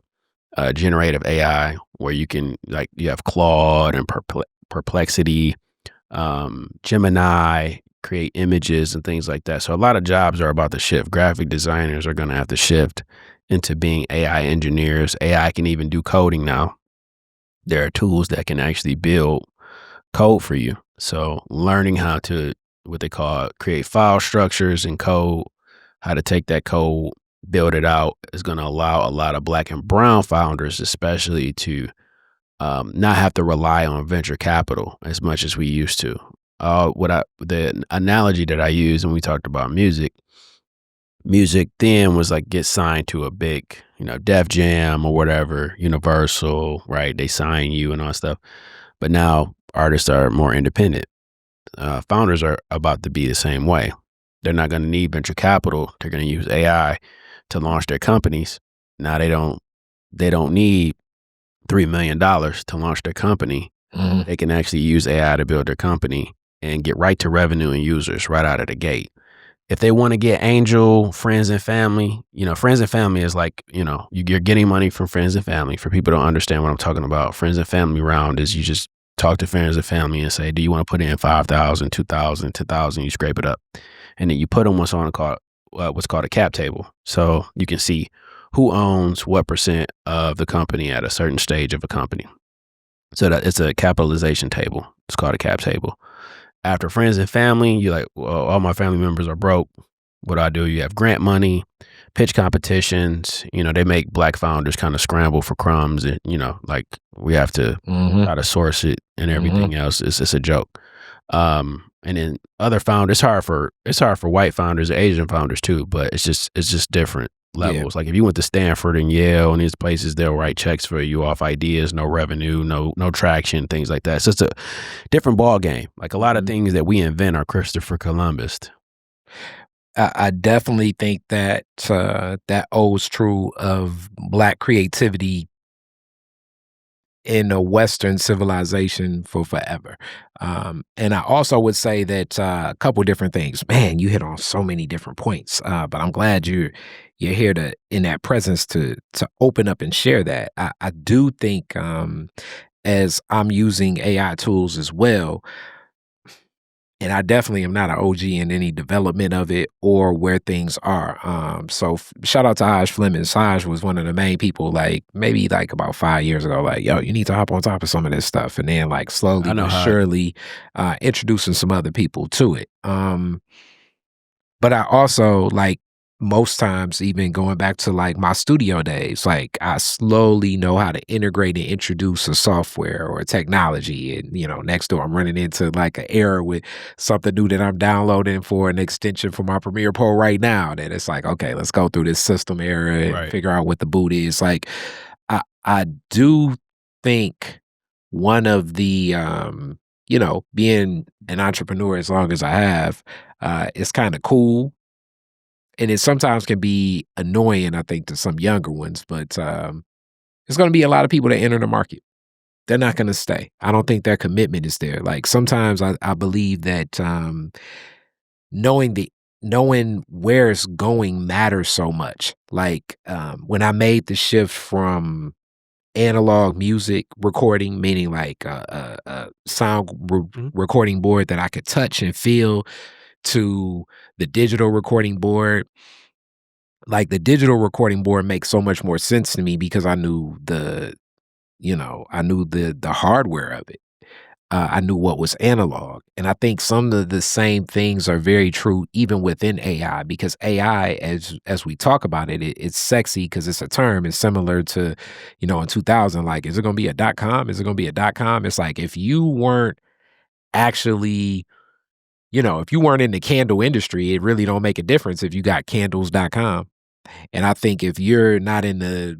generative AI, where you can, like, you have Claude and Perplexity, Gemini, create images and things like that. So a lot of jobs are about to shift. Graphic designers are going to have to shift into being AI engineers. AI can even do coding now. There are tools that can actually build code for you. So learning how to, what they call, create file structures in code, how to take that code, build it out, is going to allow a lot of Black and brown founders especially to not have to rely on venture capital as much as we used to. The analogy that I used when we talked about music then was like, get signed to a big, you know, Def Jam or whatever, Universal, right? They sign you and all that stuff. But now artists are more independent. Founders are about to be the same way. They're not going to need venture capital. They're going to use AI to launch their companies. Now they don't need $3 million to launch their company. They can actually use AI to build their company and get right to revenue and users right out of the gate. If they want to get angel, friends and family, you know, friends and family is like, you know, you're getting money from friends and family. For people who don't understand what I'm talking about, friends and family round is you just talk to friends and family and say, do you want to put in 5,000, 2,000, 10,000? You scrape it up. And then you put them what's called a cap table. So you can see who owns what percent of the company at a certain stage of a company. So that it's a capitalization table. It's called a cap table. After friends and family, you're like, well, all my family members are broke. What do I do? You have grant money, pitch competitions. You know, they make Black founders kind of scramble for crumbs. And, you know, like, we have to try to source it and everything else. It's a joke. And then other founders, it's hard for white founders, Asian founders too, but it's just different levels. Yeah. Like, if you went to Stanford and Yale and these places, they'll write checks for you off ideas, no revenue, no traction, things like that. So it's a different ball game. Like, a lot of things that we invent are Christopher Columbus. I definitely think that that holds true of Black creativity in a Western civilization for forever. And I also would say that a couple different things. Man, you hit on so many different points, but I'm glad you're here in that presence to open up and share that. I do think, as I'm using AI tools as well, and I definitely am not an OG in any development of it or where things are. So shout out to Saj Fleming. Saj was one of the main people, like, maybe like about 5 years ago, like, yo, you need to hop on top of some of this stuff. And then, like, slowly but surely introducing some other people to it. But I also, like, most times, even going back to like my studio days, like I slowly know how to integrate and introduce a software or a technology. And, next door, I'm running into like an error with something new that I'm downloading for an extension for my Premiere Pro right now. That it's like, okay, let's go through this system error and Right. figure out what the boot is. Like, I do think one of the, being an entrepreneur as long as I have, is kind of cool, and it sometimes can be annoying, I think, to some younger ones, but, there's gonna be a lot of people that enter the market. They're not gonna stay. I don't think their commitment is there. Like, sometimes I believe that, knowing the knowing where it's going matters so much. Like, when I made the shift from analog music recording, meaning like a sound Mhm. recording board that I could touch and feel, to the digital recording board. Like, the digital recording board makes so much more sense to me because I knew the hardware of it. I knew what was analog, and I think some of the same things are very true even within AI, because AI, as we talk about it, it's sexy because it's a term. It's similar to, in 2000, like, is it going to be a dot com? Is it going to be a dot com? It's like if you weren't actually, if you weren't in the candle industry, it really don't make a difference if you got candles.com. And I think if you're not in the,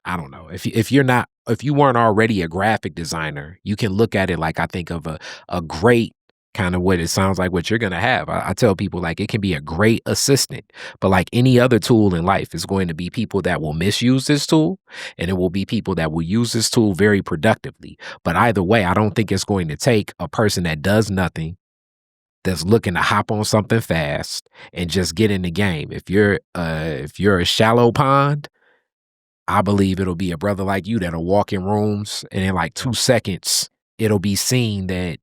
I don't know, if you weren't already a graphic designer, you can look at it like, I think of a great kind of what it sounds like what you're gonna have. I tell people, like, it can be a great assistant, but like any other tool in life, is going to be people that will misuse this tool, and it will be people that will use this tool very productively. But either way, I don't think it's going to take a person that does nothing, that's looking to hop on something fast and just get in the game. If you're a shallow pond, I believe it'll be a brother like you that'll walk in rooms, and in like Yeah. 2 seconds, it'll be seen that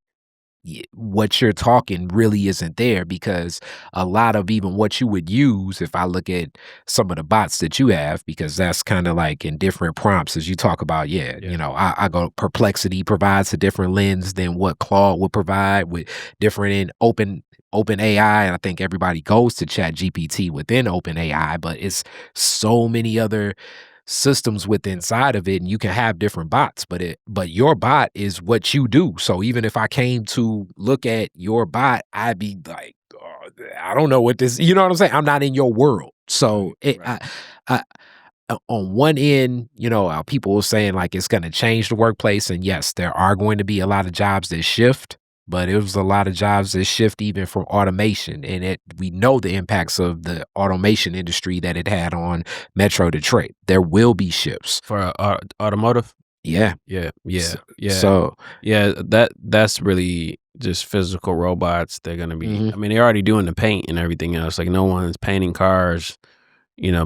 what you're talking really isn't there, because a lot of even what you would use, if I look at some of the bots that you have, because that's kind of like in different prompts as you talk about, yeah, Yeah. I go, Perplexity provides a different lens than what Claude would provide, with different in open AI. And I think everybody goes to Chat GPT within open AI, but it's so many other systems with Yeah. inside of it, and you can have different bots, but your bot is what you do. So even if I came to look at your bot, I'd be like, "Oh, I don't know what this," you know what I'm saying? I'm not in your world. So Right. Right. I on one end, people were saying like it's going to change the workplace, and yes, there are going to be a lot of jobs that shift, but it was a lot of jobs that shift even from automation, and we know the impacts of the automation industry that it had on Metro Detroit. There will be shifts. For automotive. Yeah. Yeah. Yeah. So, Yeah. so Yeah. That's really just physical robots. They're gonna be. mhm. I mean, they're already doing the paint and everything else. Like no one's painting cars,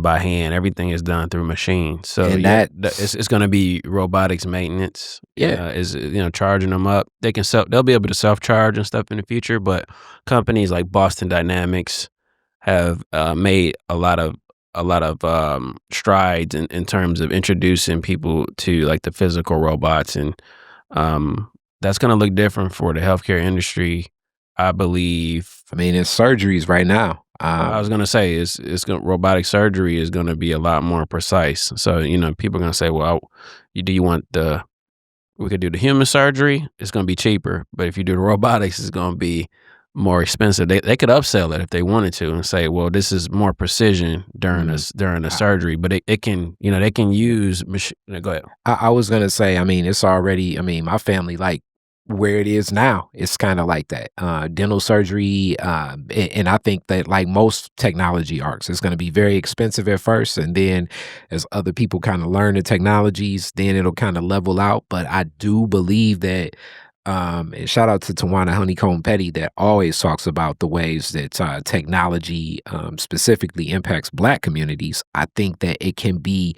by hand. Everything is done through machine. So And yeah, that's it's going to be robotics maintenance. yeah. Is charging them up. They'll be able to self charge and stuff in the future. But companies like Boston Dynamics have made a lot of strides in terms of introducing people to like the physical robots, and that's going to look different for the healthcare industry, I believe. I mean, it's surgeries right now. Well, I was gonna say it's gonna robotic surgery is gonna be a lot more precise. So people are gonna say, well, do you want we could do the human surgery? It's gonna be cheaper, but if you do the robotics, it's gonna be more expensive. They could upsell it if they wanted to and say, well, this is more precision during Mhm. a surgery, but it can they can use machine. Go ahead. I was gonna say, I mean, it's already, I mean, my family, like where it is now, it's kind of like that. Dental surgery, and I think that like most technology arcs, it's gonna be very expensive at first, and then as other people kind of learn the technologies, then it'll kind of level out. But I do believe that, and shout out to Tawana Honeycomb Petty, that always talks about the ways that technology, specifically impacts Black communities. I think that it can be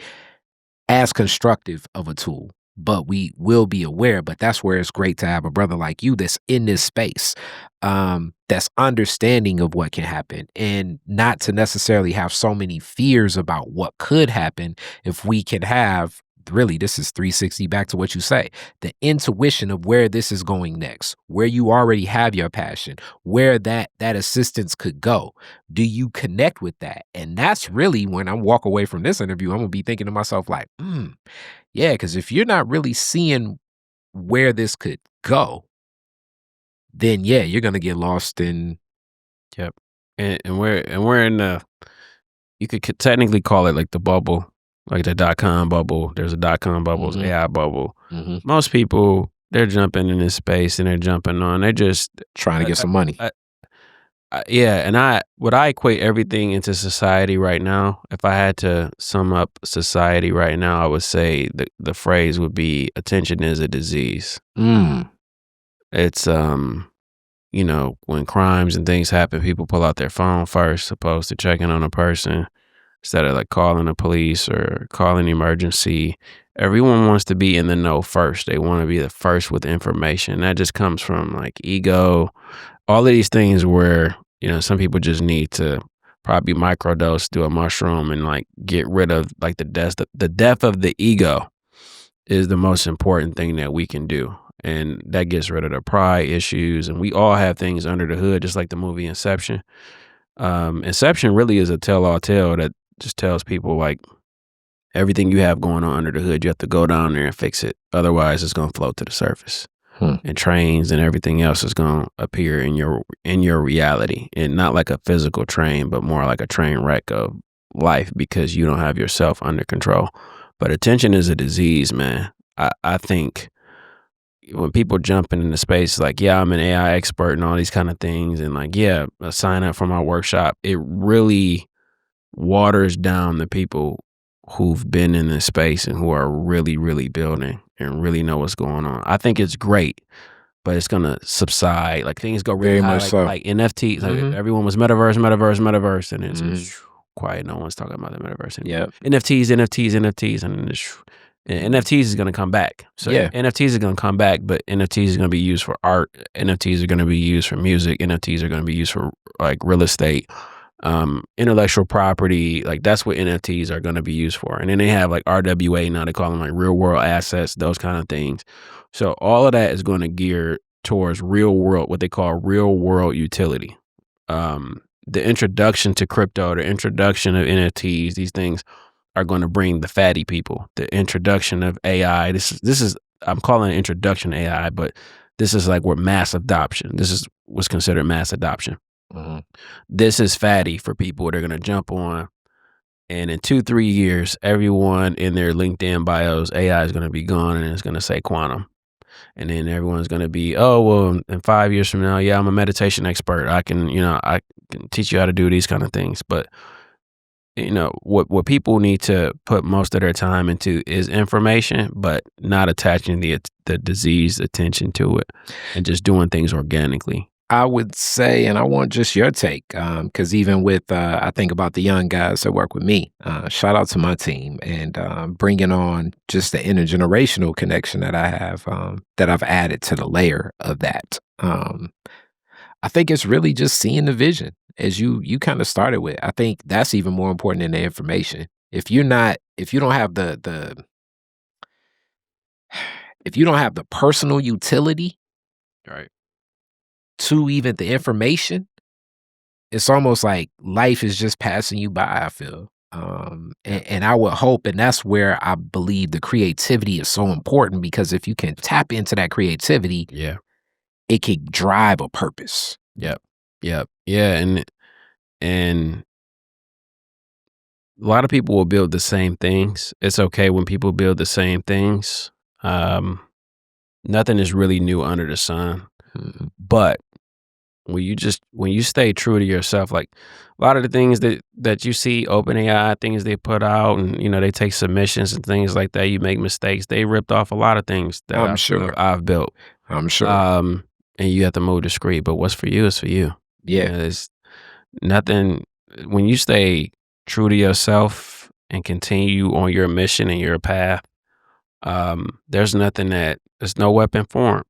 as constructive of a tool, but we will be aware. But that's where it's great to have a brother like you that's in this space, that's understanding of what can happen, and not to necessarily have so many fears about what could happen if we can have really, this is 360 back to what you say, the intuition of where this is going next, where you already have your passion, where that assistance could go. Do you connect with that? And that's really when I walk away from this interview, I'm gonna be thinking to myself like, yeah, because if you're not really seeing where this could go, then yeah, you're gonna get lost in. Yep. And we're in the, you could technically call it like the bubble, like the dot-com bubble. There's a dot-com bubble, Mhm. AI bubble. Mhm. Most people, they're jumping in this space and they're jumping on. They're just Trying to I, get some money. yeah, and I equate everything into society right now. If I had to sum up society right now, I would say the phrase would be attention is a disease. Mm. It's when crimes and things happen, people pull out their phone first, opposed to checking on a person instead of like calling the police or calling emergency. Everyone wants to be in the know first. They want to be the first with information. That just comes from like ego, all of these things where, some people just need to probably microdose, do a mushroom and like get rid of like the death of the ego is the most important thing that we can do. And that gets rid of the pride issues. And we all have things under the hood, just like the movie Inception. Inception really is a tell-all tale that just tells people like everything you have going on under the hood, you have to go down there and fix it. Otherwise, it's going to float to the surface. And trains and everything else is going to appear in your reality, and not like a physical train, but more like a train wreck of life because you don't have yourself under control. But attention is a disease, man. I think when people jump into the space like, yeah, I'm an AI expert and all these kind of things, and like, yeah, sign up for my workshop, it really waters down the people who've been in this space and who are really, really building and really know what's going on. I think it's great, but it's gonna subside. Like things go really Very high, much so. like NFTs. Like Mhm. everyone was metaverse, and it's Mhm. quiet. No one's talking about the metaverse anymore. Yep. NFTs, and NFTs is gonna come back. So Yeah. NFTs is gonna come back, but NFTs is gonna be used for art. NFTs are gonna be used for music. NFTs are gonna be used for like real estate. Intellectual property, like that's what NFTs are going to be used for. And then they have like RWA, now they call them like real world assets, those kind of things. So all of that is going to gear towards real world, what they call real world utility. The introduction to crypto, the introduction of NFTs, these things are going to bring the fatty people. The introduction of AI, this is I'm calling it introduction to AI, but this is like where mass adoption. This is what's considered mass adoption. Mhm. This is fatty for people. They're going to jump on. And in 2-3 years, everyone in their LinkedIn bios, AI is going to be gone and it's going to say quantum. And then everyone's going to be, oh, well, in 5 years from now, yeah, I'm a meditation expert. I can teach you how to do these kind of things. But, what people need to put most of their time into is information, but not attaching the disease attention to it and just doing things organically. I would say, and I want just your take, because even with, I think about the young guys that work with me, shout out to my team and bringing on just the intergenerational connection that I have, that I've added to the layer of that. I think it's really just seeing the vision as you kind of started with. I think that's even more important than the information. If you don't have if you don't have the personal utility Right. to even the information, it's almost like life is just passing you by, I feel. And I would hope, and that's where I believe the creativity is so important because if you can tap into that creativity, Yeah. it can drive a purpose. Yep. Yep. Yeah. And a lot of people will build the same things. It's okay when people build the same things. Um, Nothing is really new under the sun. Mhm. But when you stay true to yourself, like a lot of the things that you see OpenAI things they put out, and they take submissions and things like that, you make mistakes. They ripped off a lot of things that I'm sure. I've built. I'm sure. And you have to move discreet. But what's for you is for you. Yeah. There's nothing when you stay true to yourself and continue on your mission and your path. There's no weapon formed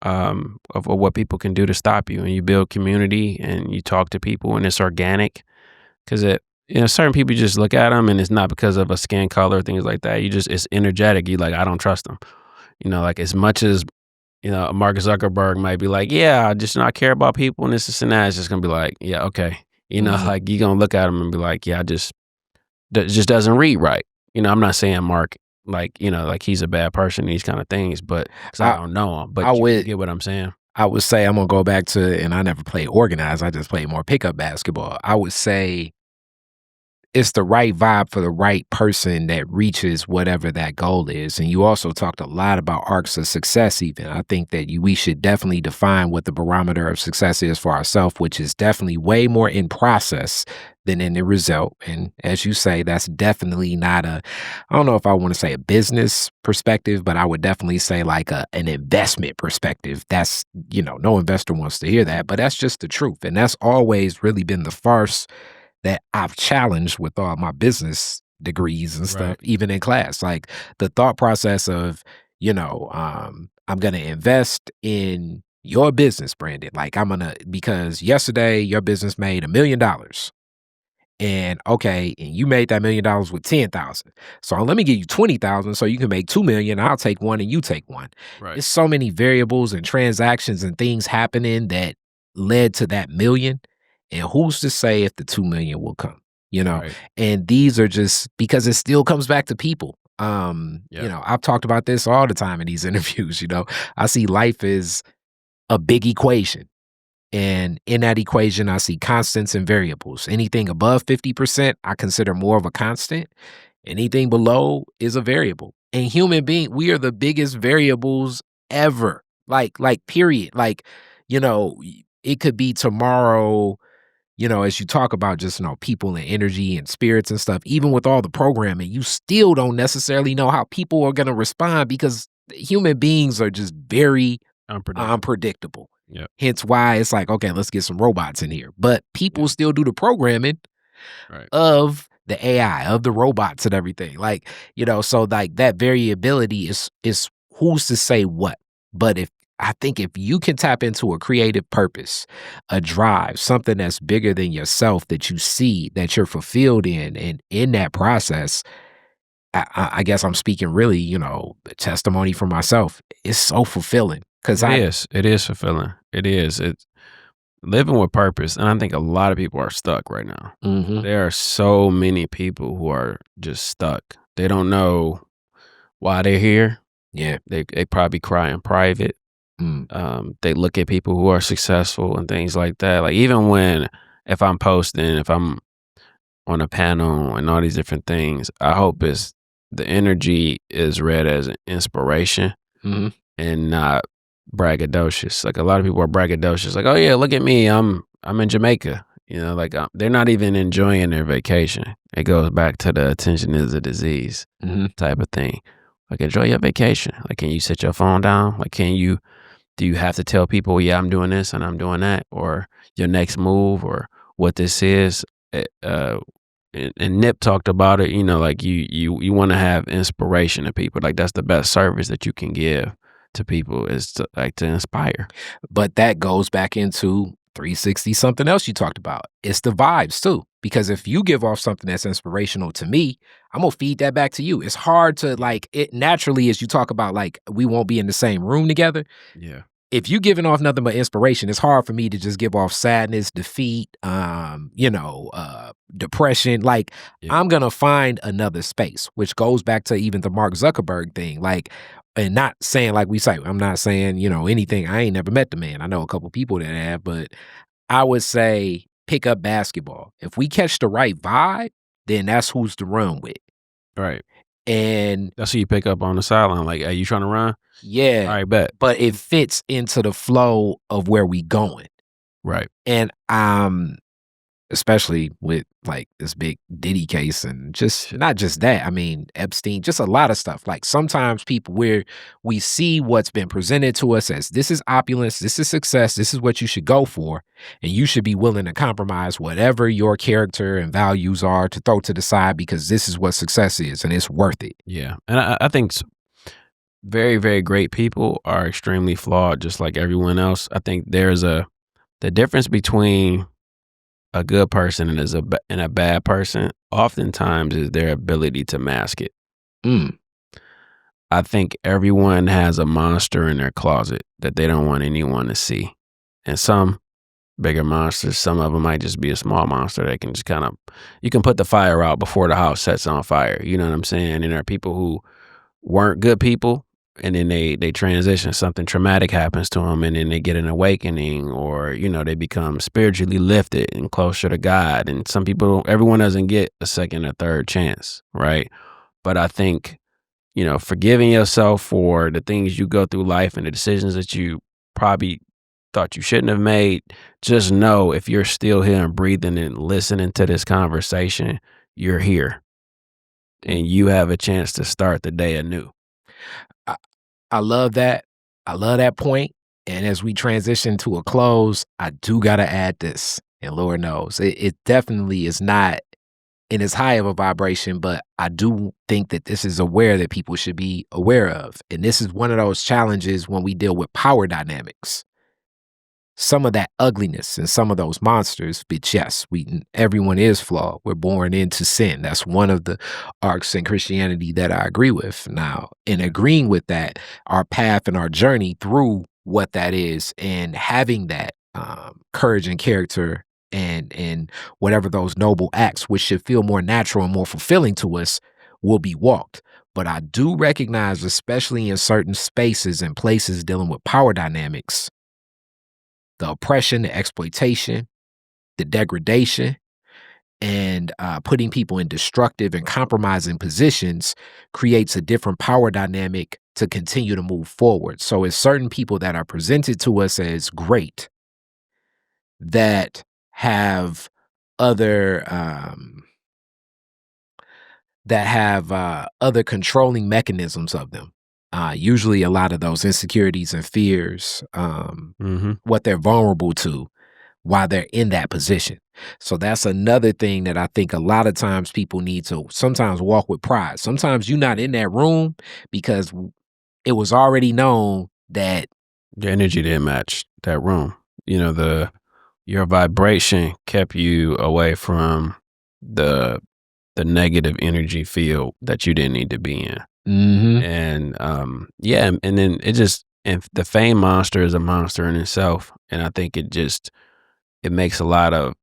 of what people can do to stop you. And you build community and you talk to people and it's organic because certain people just look at them, and it's not because of a skin color, things like that. It's energetic. You like, I don't trust them. Like as much as Mark Zuckerberg might be like, yeah, I just not care about people and this and that. It's just gonna be like, yeah, okay. Mhm. Like you gonna look at him and be like, yeah, that just doesn't read right. I'm not saying Mark like he's a bad person, these kind of things, but because I I don't know him, I but you would get what I'm saying. I would say I'm gonna go back to, and I never played organized, I just played more pickup basketball. I would say it's the right vibe for the right person that reaches whatever that goal is. And you also talked a lot about arcs of success even. I think that we should definitely define what the barometer of success is for ourselves, which is definitely way more in process than in the result. And as you say, that's definitely not I don't know if I want to say a business perspective, but I would definitely say like an investment perspective. That's, no investor wants to hear that, but that's just the truth. And that's always really been the farce that I've challenged with all my business degrees and stuff, Right. even in class. Like the thought process of, I'm going to invest in your business, Brandon. Like because yesterday your business made $1 million. And okay, and you made that $1 million with 10,000. So let me give you 20,000 so you can make 2 million. I'll take one and you take one. Right. It's so many variables and transactions and things happening that led to that million. And who's to say if the 2 million will come? You know, Right. and these are just because it still comes back to people. Yep. I've talked about this all the time in these interviews. I see life as a big equation. And in that equation, I see constants and variables. Anything above 50%, I consider more of a constant. Anything below is a variable. And we are the biggest variables ever. Like period. Like, it could be tomorrow, as you talk about just, people and energy and spirits and stuff, even with all the programming, you still don't necessarily know how people are going to respond because human beings are just very Unpredictable. unpredictable. Yep. Hence why it's like, okay, let's get some robots in here. But people Yeah. still do the programming Right. of the AI, of the robots and everything. Like, so like that variability is who's to say what. But I think if you can tap into a creative purpose, a drive, something that's bigger than yourself that you see that you're fulfilled in, and in that process, I guess I'm speaking really, testimony for myself. It's so fulfilling because It is. It is fulfilling. It is. It's living with purpose. And I think a lot of people are stuck right now. Mhm. There are so many people who are just stuck. They don't know why they're here. Yeah. They probably cry in private. Mm. They look at people who are successful and things like that. Like even if I'm posting, if I'm on a panel and all these different things, I hope the energy is read as an inspiration Mhm. and not braggadocious. Like a lot of people are braggadocious. Like, oh yeah, look at me, I'm in Jamaica. Like they're not even enjoying their vacation. It goes back to the attention is a disease Mhm. type of thing. Like enjoy your vacation. Like, can you set your phone down? Like, do you have to tell people, yeah, I'm doing this and I'm doing that, or your next move, or what this is? And Nip talked about it. Like you want to have inspiration to people. Like that's the best service that you can give to people is to inspire. But that goes back into 360 something else you talked about. It's the vibes too. Because if you give off something that's inspirational to me, I'm gonna feed that back to you. It's hard to Yeah. like it naturally as you talk about like we won't be in the same room together. Yeah. If you giving off nothing but inspiration, it's hard for me to just give off sadness, defeat, depression. Like Yeah. I'm gonna find another space, which goes back to even the Mark Zuckerberg thing. Like, and not saying like we say, I'm not saying, anything. I ain't never met the man. I know a couple people that have, but I would say pick up basketball. If we catch the right vibe, then that's who's to run with. Right. And That's who you pick up on the sideline. Like, hey, you trying to run? yeah, All right, bet. but it fits into the flow of where we going. Right. And especially with like this big Diddy case and just not just that. I mean, Epstein, just a lot of stuff. Like sometimes we see what's been presented to us as this is opulence, this is success, this is what you should go for. And you should be willing to compromise whatever your character and values are to throw to the side because this is what success is and it's worth it. Yeah. And I think very, very great people are extremely flawed, just like everyone else. I think the difference between a good person and a bad person oftentimes is their ability to mask it. Mm. I think everyone has a monster in their closet that they don't want anyone to see. And some bigger monsters, some of them might just be a small monster that can just kind of, you can put the fire out before the house sets on fire. You know what I'm saying? And there are people who weren't good people, and then they transition, something traumatic happens to them, and then they get an awakening, or they become spiritually lifted and closer to God. And some people, everyone doesn't get a second or third chance, right? But I think forgiving yourself for the things you go through life and the decisions that you probably thought you shouldn't have made. Just know, if you're still here and breathing and listening to this conversation, you're here and you have a chance to start the day anew. I, I love that. I love that point. And as we transition to a close, I do got to add this. And Lord knows, it definitely is not in as high of a vibration, but I do think that this is aware that people should be aware of. And this is one of those challenges when we deal with power dynamics. Some of that ugliness and some of those monsters, but yes, everyone is flawed. We're born into sin. That's one of the arcs in Christianity that I agree with. Now, in agreeing with that, our path and our journey through what that is, and having that courage and character and whatever those noble acts, which should feel more natural and more fulfilling to us, will be walked. But I do recognize, especially in certain spaces and places dealing with power dynamics, the oppression, the exploitation, the degradation, and putting people in destructive and compromising positions creates a different power dynamic to continue to move forward. So it's certain people that are presented to us as great that have other other controlling mechanisms of them. Usually a lot of those insecurities and fears, what they're vulnerable to while they're in that position. So that's another thing that I think a lot of times people need to sometimes walk with pride. Sometimes you're not in that room because it was already known that your energy didn't match that room. Your vibration kept you away from the negative energy field that you didn't need to be in. And and then and the fame monster is a monster in itself. And I think it makes a lot of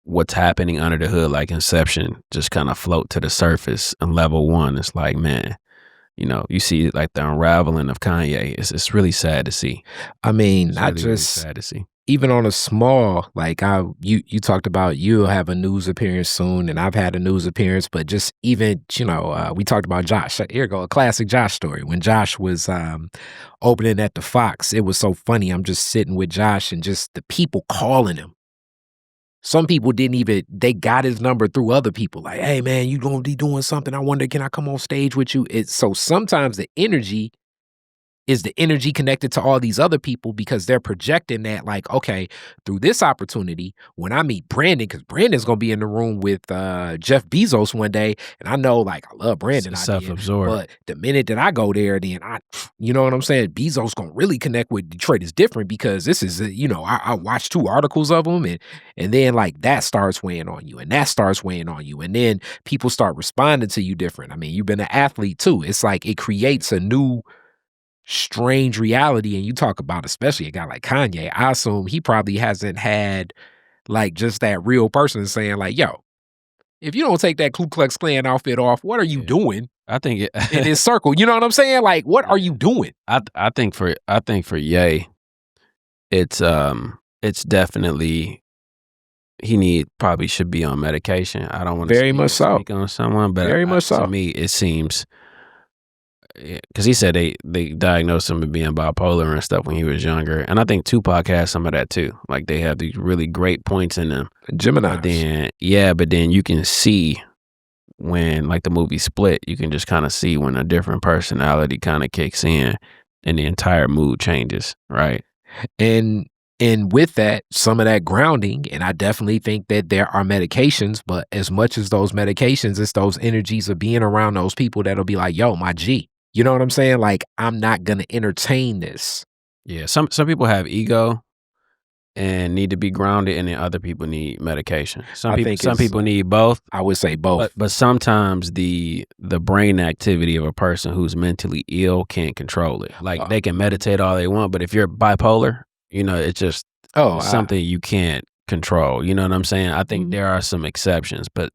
what's happening under the hood, like Inception, just kind of float to the surface. And level one, it's like, man, you see like the unraveling of Kanye. It's really sad to see. I mean, It's not really, really just sad to see. even on a small, like you talked about, you'll have a news appearance soon, and I've had a news appearance, but just even, we talked about Josh. Here go a classic Josh story. When Josh was opening at the Fox, it was so funny. I'm just sitting with Josh and just the people calling him. Some people they got his number through other people. Like, hey man, you gonna be doing something? I wonder, can I come on stage with you? So sometimes the energy is the energy connected to all these other people because they're projecting that, like, okay, through this opportunity, when I meet Brandon, because Brandon's going to be in the room with Jeff Bezos one day, and I know, like, I love Brandon, but the minute that I go there, then you know what I'm saying? Bezos going to really connect with Detroit is different because this is, I watched 2 articles of him, and then, like, that starts weighing on you, and that starts weighing on you, and then people start responding to you different. I mean, you've been an athlete, too. It's like it creates a new strange reality. And you talk about especially a guy like Kanye, I assume he probably hasn't had like just that real person saying like, yo, if you don't take that Ku Klux Klan outfit off, what are you doing? I think in this circle? You know what I'm saying? Like, what are you doing? I think for Ye, it's definitely probably should be on medication. I don't want to speak on someone, but very much so. To me, it seems, because he said they diagnosed him with being bipolar and stuff when he was younger, and I think Tupac has some of that too. Like, they have these really great points in them. Gemini. But then you can see when, like, the movie Split, you can just kind of see when a different personality kind of kicks in and the entire mood changes, right? And with that, some of that grounding, and I definitely think that there are medications, but as much as those medications, it's those energies of being around those people that'll be like, yo, my G. You know what I'm saying? Like, I'm not going to entertain this. Yeah, some people have ego, and need to be grounded, and then other people need medication. Some I people think some it's people need both, I would say both. but sometimes the brain activity of a person who's mentally ill can't control it. Like, they can meditate all they want, but if you're bipolar, it's just Oh, something you can't control. You know what I'm saying? I think there are some exceptions, but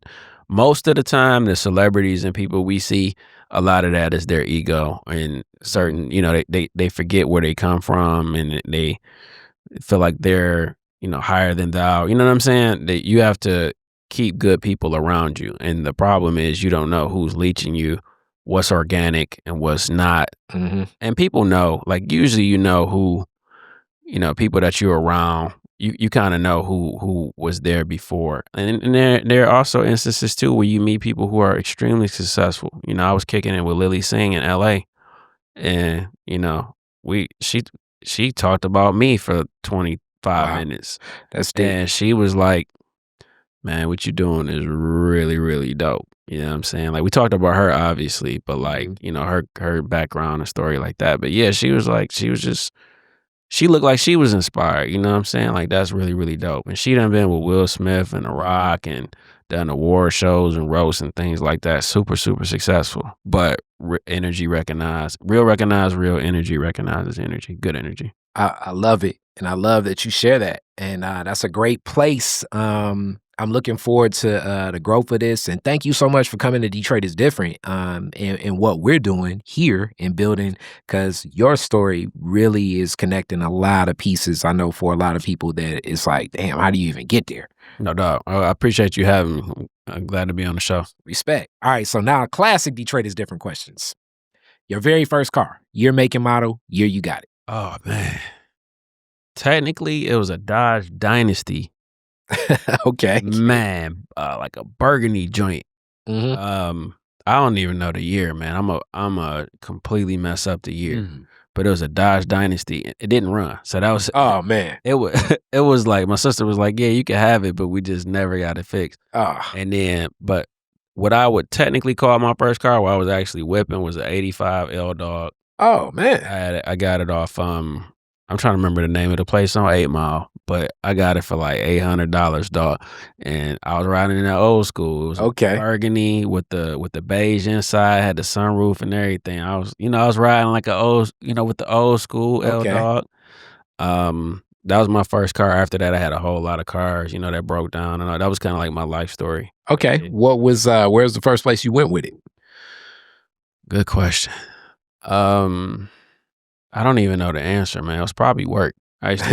most of the time, the celebrities and people we see, a lot of that is their ego and certain, they forget where they come from, and they feel like they're, higher than thou. You know what I'm saying? That you have to keep good people around you. And the problem is you don't know who's leeching you, what's organic and what's not. And people know, like, usually who, people that you're around, you kind of know who was there before. And there are also instances too where you meet people who are extremely successful. I was kicking it with Lily Singh in LA, and we she talked about me for 25 minutes. That's deep. And she was like, man, what you doing is really, really dope. You know what I'm saying? Like, we talked about her obviously, but like, her background and story like that. But yeah, she was like, she looked like she was inspired. You know what I'm saying? Like, that's really, really dope. And she done been with Will Smith and The Rock and done award shows and roasts and things like that. Super, super successful. But energy recognized, real energy recognizes energy, good energy. I love it. And I love that you share that. And that's a great place. I'm looking forward to the growth of this. And thank you so much for coming to Detroit is Different and what we're doing here in building, because your story really is connecting a lot of pieces. I know for a lot of people that it's like, damn, how do you even get there? No doubt. I appreciate you having me. I'm glad to be on the show. Respect. All right. So now classic Detroit is Different questions. Your very first car, year, make, and model, year you got it. Oh, man. Technically, it was a Dodge Dynasty. Okay. Man, like a burgundy joint. I don't even know the year, man. I'm a completely mess up the year. But it was a Dodge Dynasty. It didn't run. So that was, oh man. It was like, my sister was like, yeah, you can have it, but we just never got it fixed. And then, but what I would technically call my first car, what I was actually whipping, was an 85 L Dog. Oh man. I got it off I'm trying to remember the name of the place on 8 Mile, but I got it for like $800, dog. And I was riding in that old school. It was burgundy with the beige inside, had the sunroof and everything. I was riding like with the old school L Dog. That was my first car. After that, I had a whole lot of cars, that broke down, and that was kind of like my life story. Okay. What was where's the first place you went with it? Good question. I don't even know the answer, man. It was probably work. I used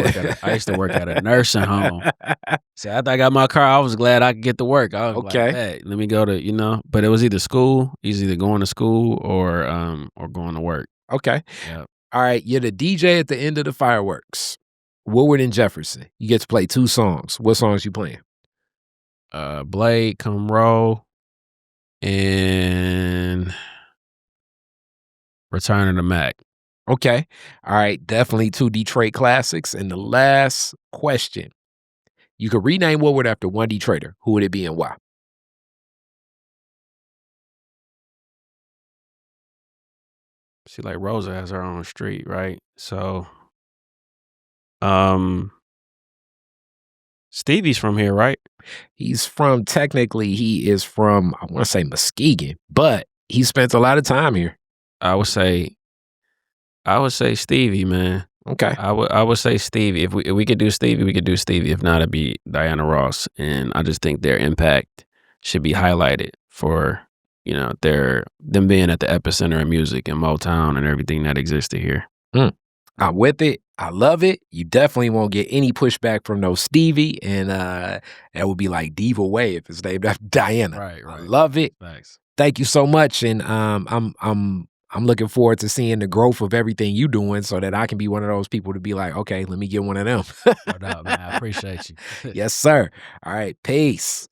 to work at a nursing home. So after I got my car, I was glad I could get to work. I was like, hey, let me go to, but it was either going to school or going to work. Okay. Yep. All right. You're the DJ at the end of the fireworks. Woodward and Jefferson. You get to play 2 songs. What songs you playing? Blade, Come Roll, and Return of the Mac. Okay. All right. Definitely 2 Detroit classics. And the last question. You could rename Woodward after one Detroiter. Who would it be and why? See, like, Rosa has her own street, right? So, Stevie's from here, right? He is from I want to say Muskegon, but he spent a lot of time here. I would say Stevie, man. Okay. I would say Stevie. If we could do Stevie, we could do Stevie. If not, it'd be Diana Ross. And I just think their impact should be highlighted for, them being at the epicenter of music and Motown and everything that existed here. I'm with it. I love it. You definitely won't get any pushback from no Stevie, and that would be like Diva Way if it's named after Diana. Right. I love it. Thanks. Thank you so much, and I'm looking forward to seeing the growth of everything you doing, so that I can be one of those people to be like, okay, let me get one of them. No doubt, man. I appreciate you. Yes, sir. All right, peace.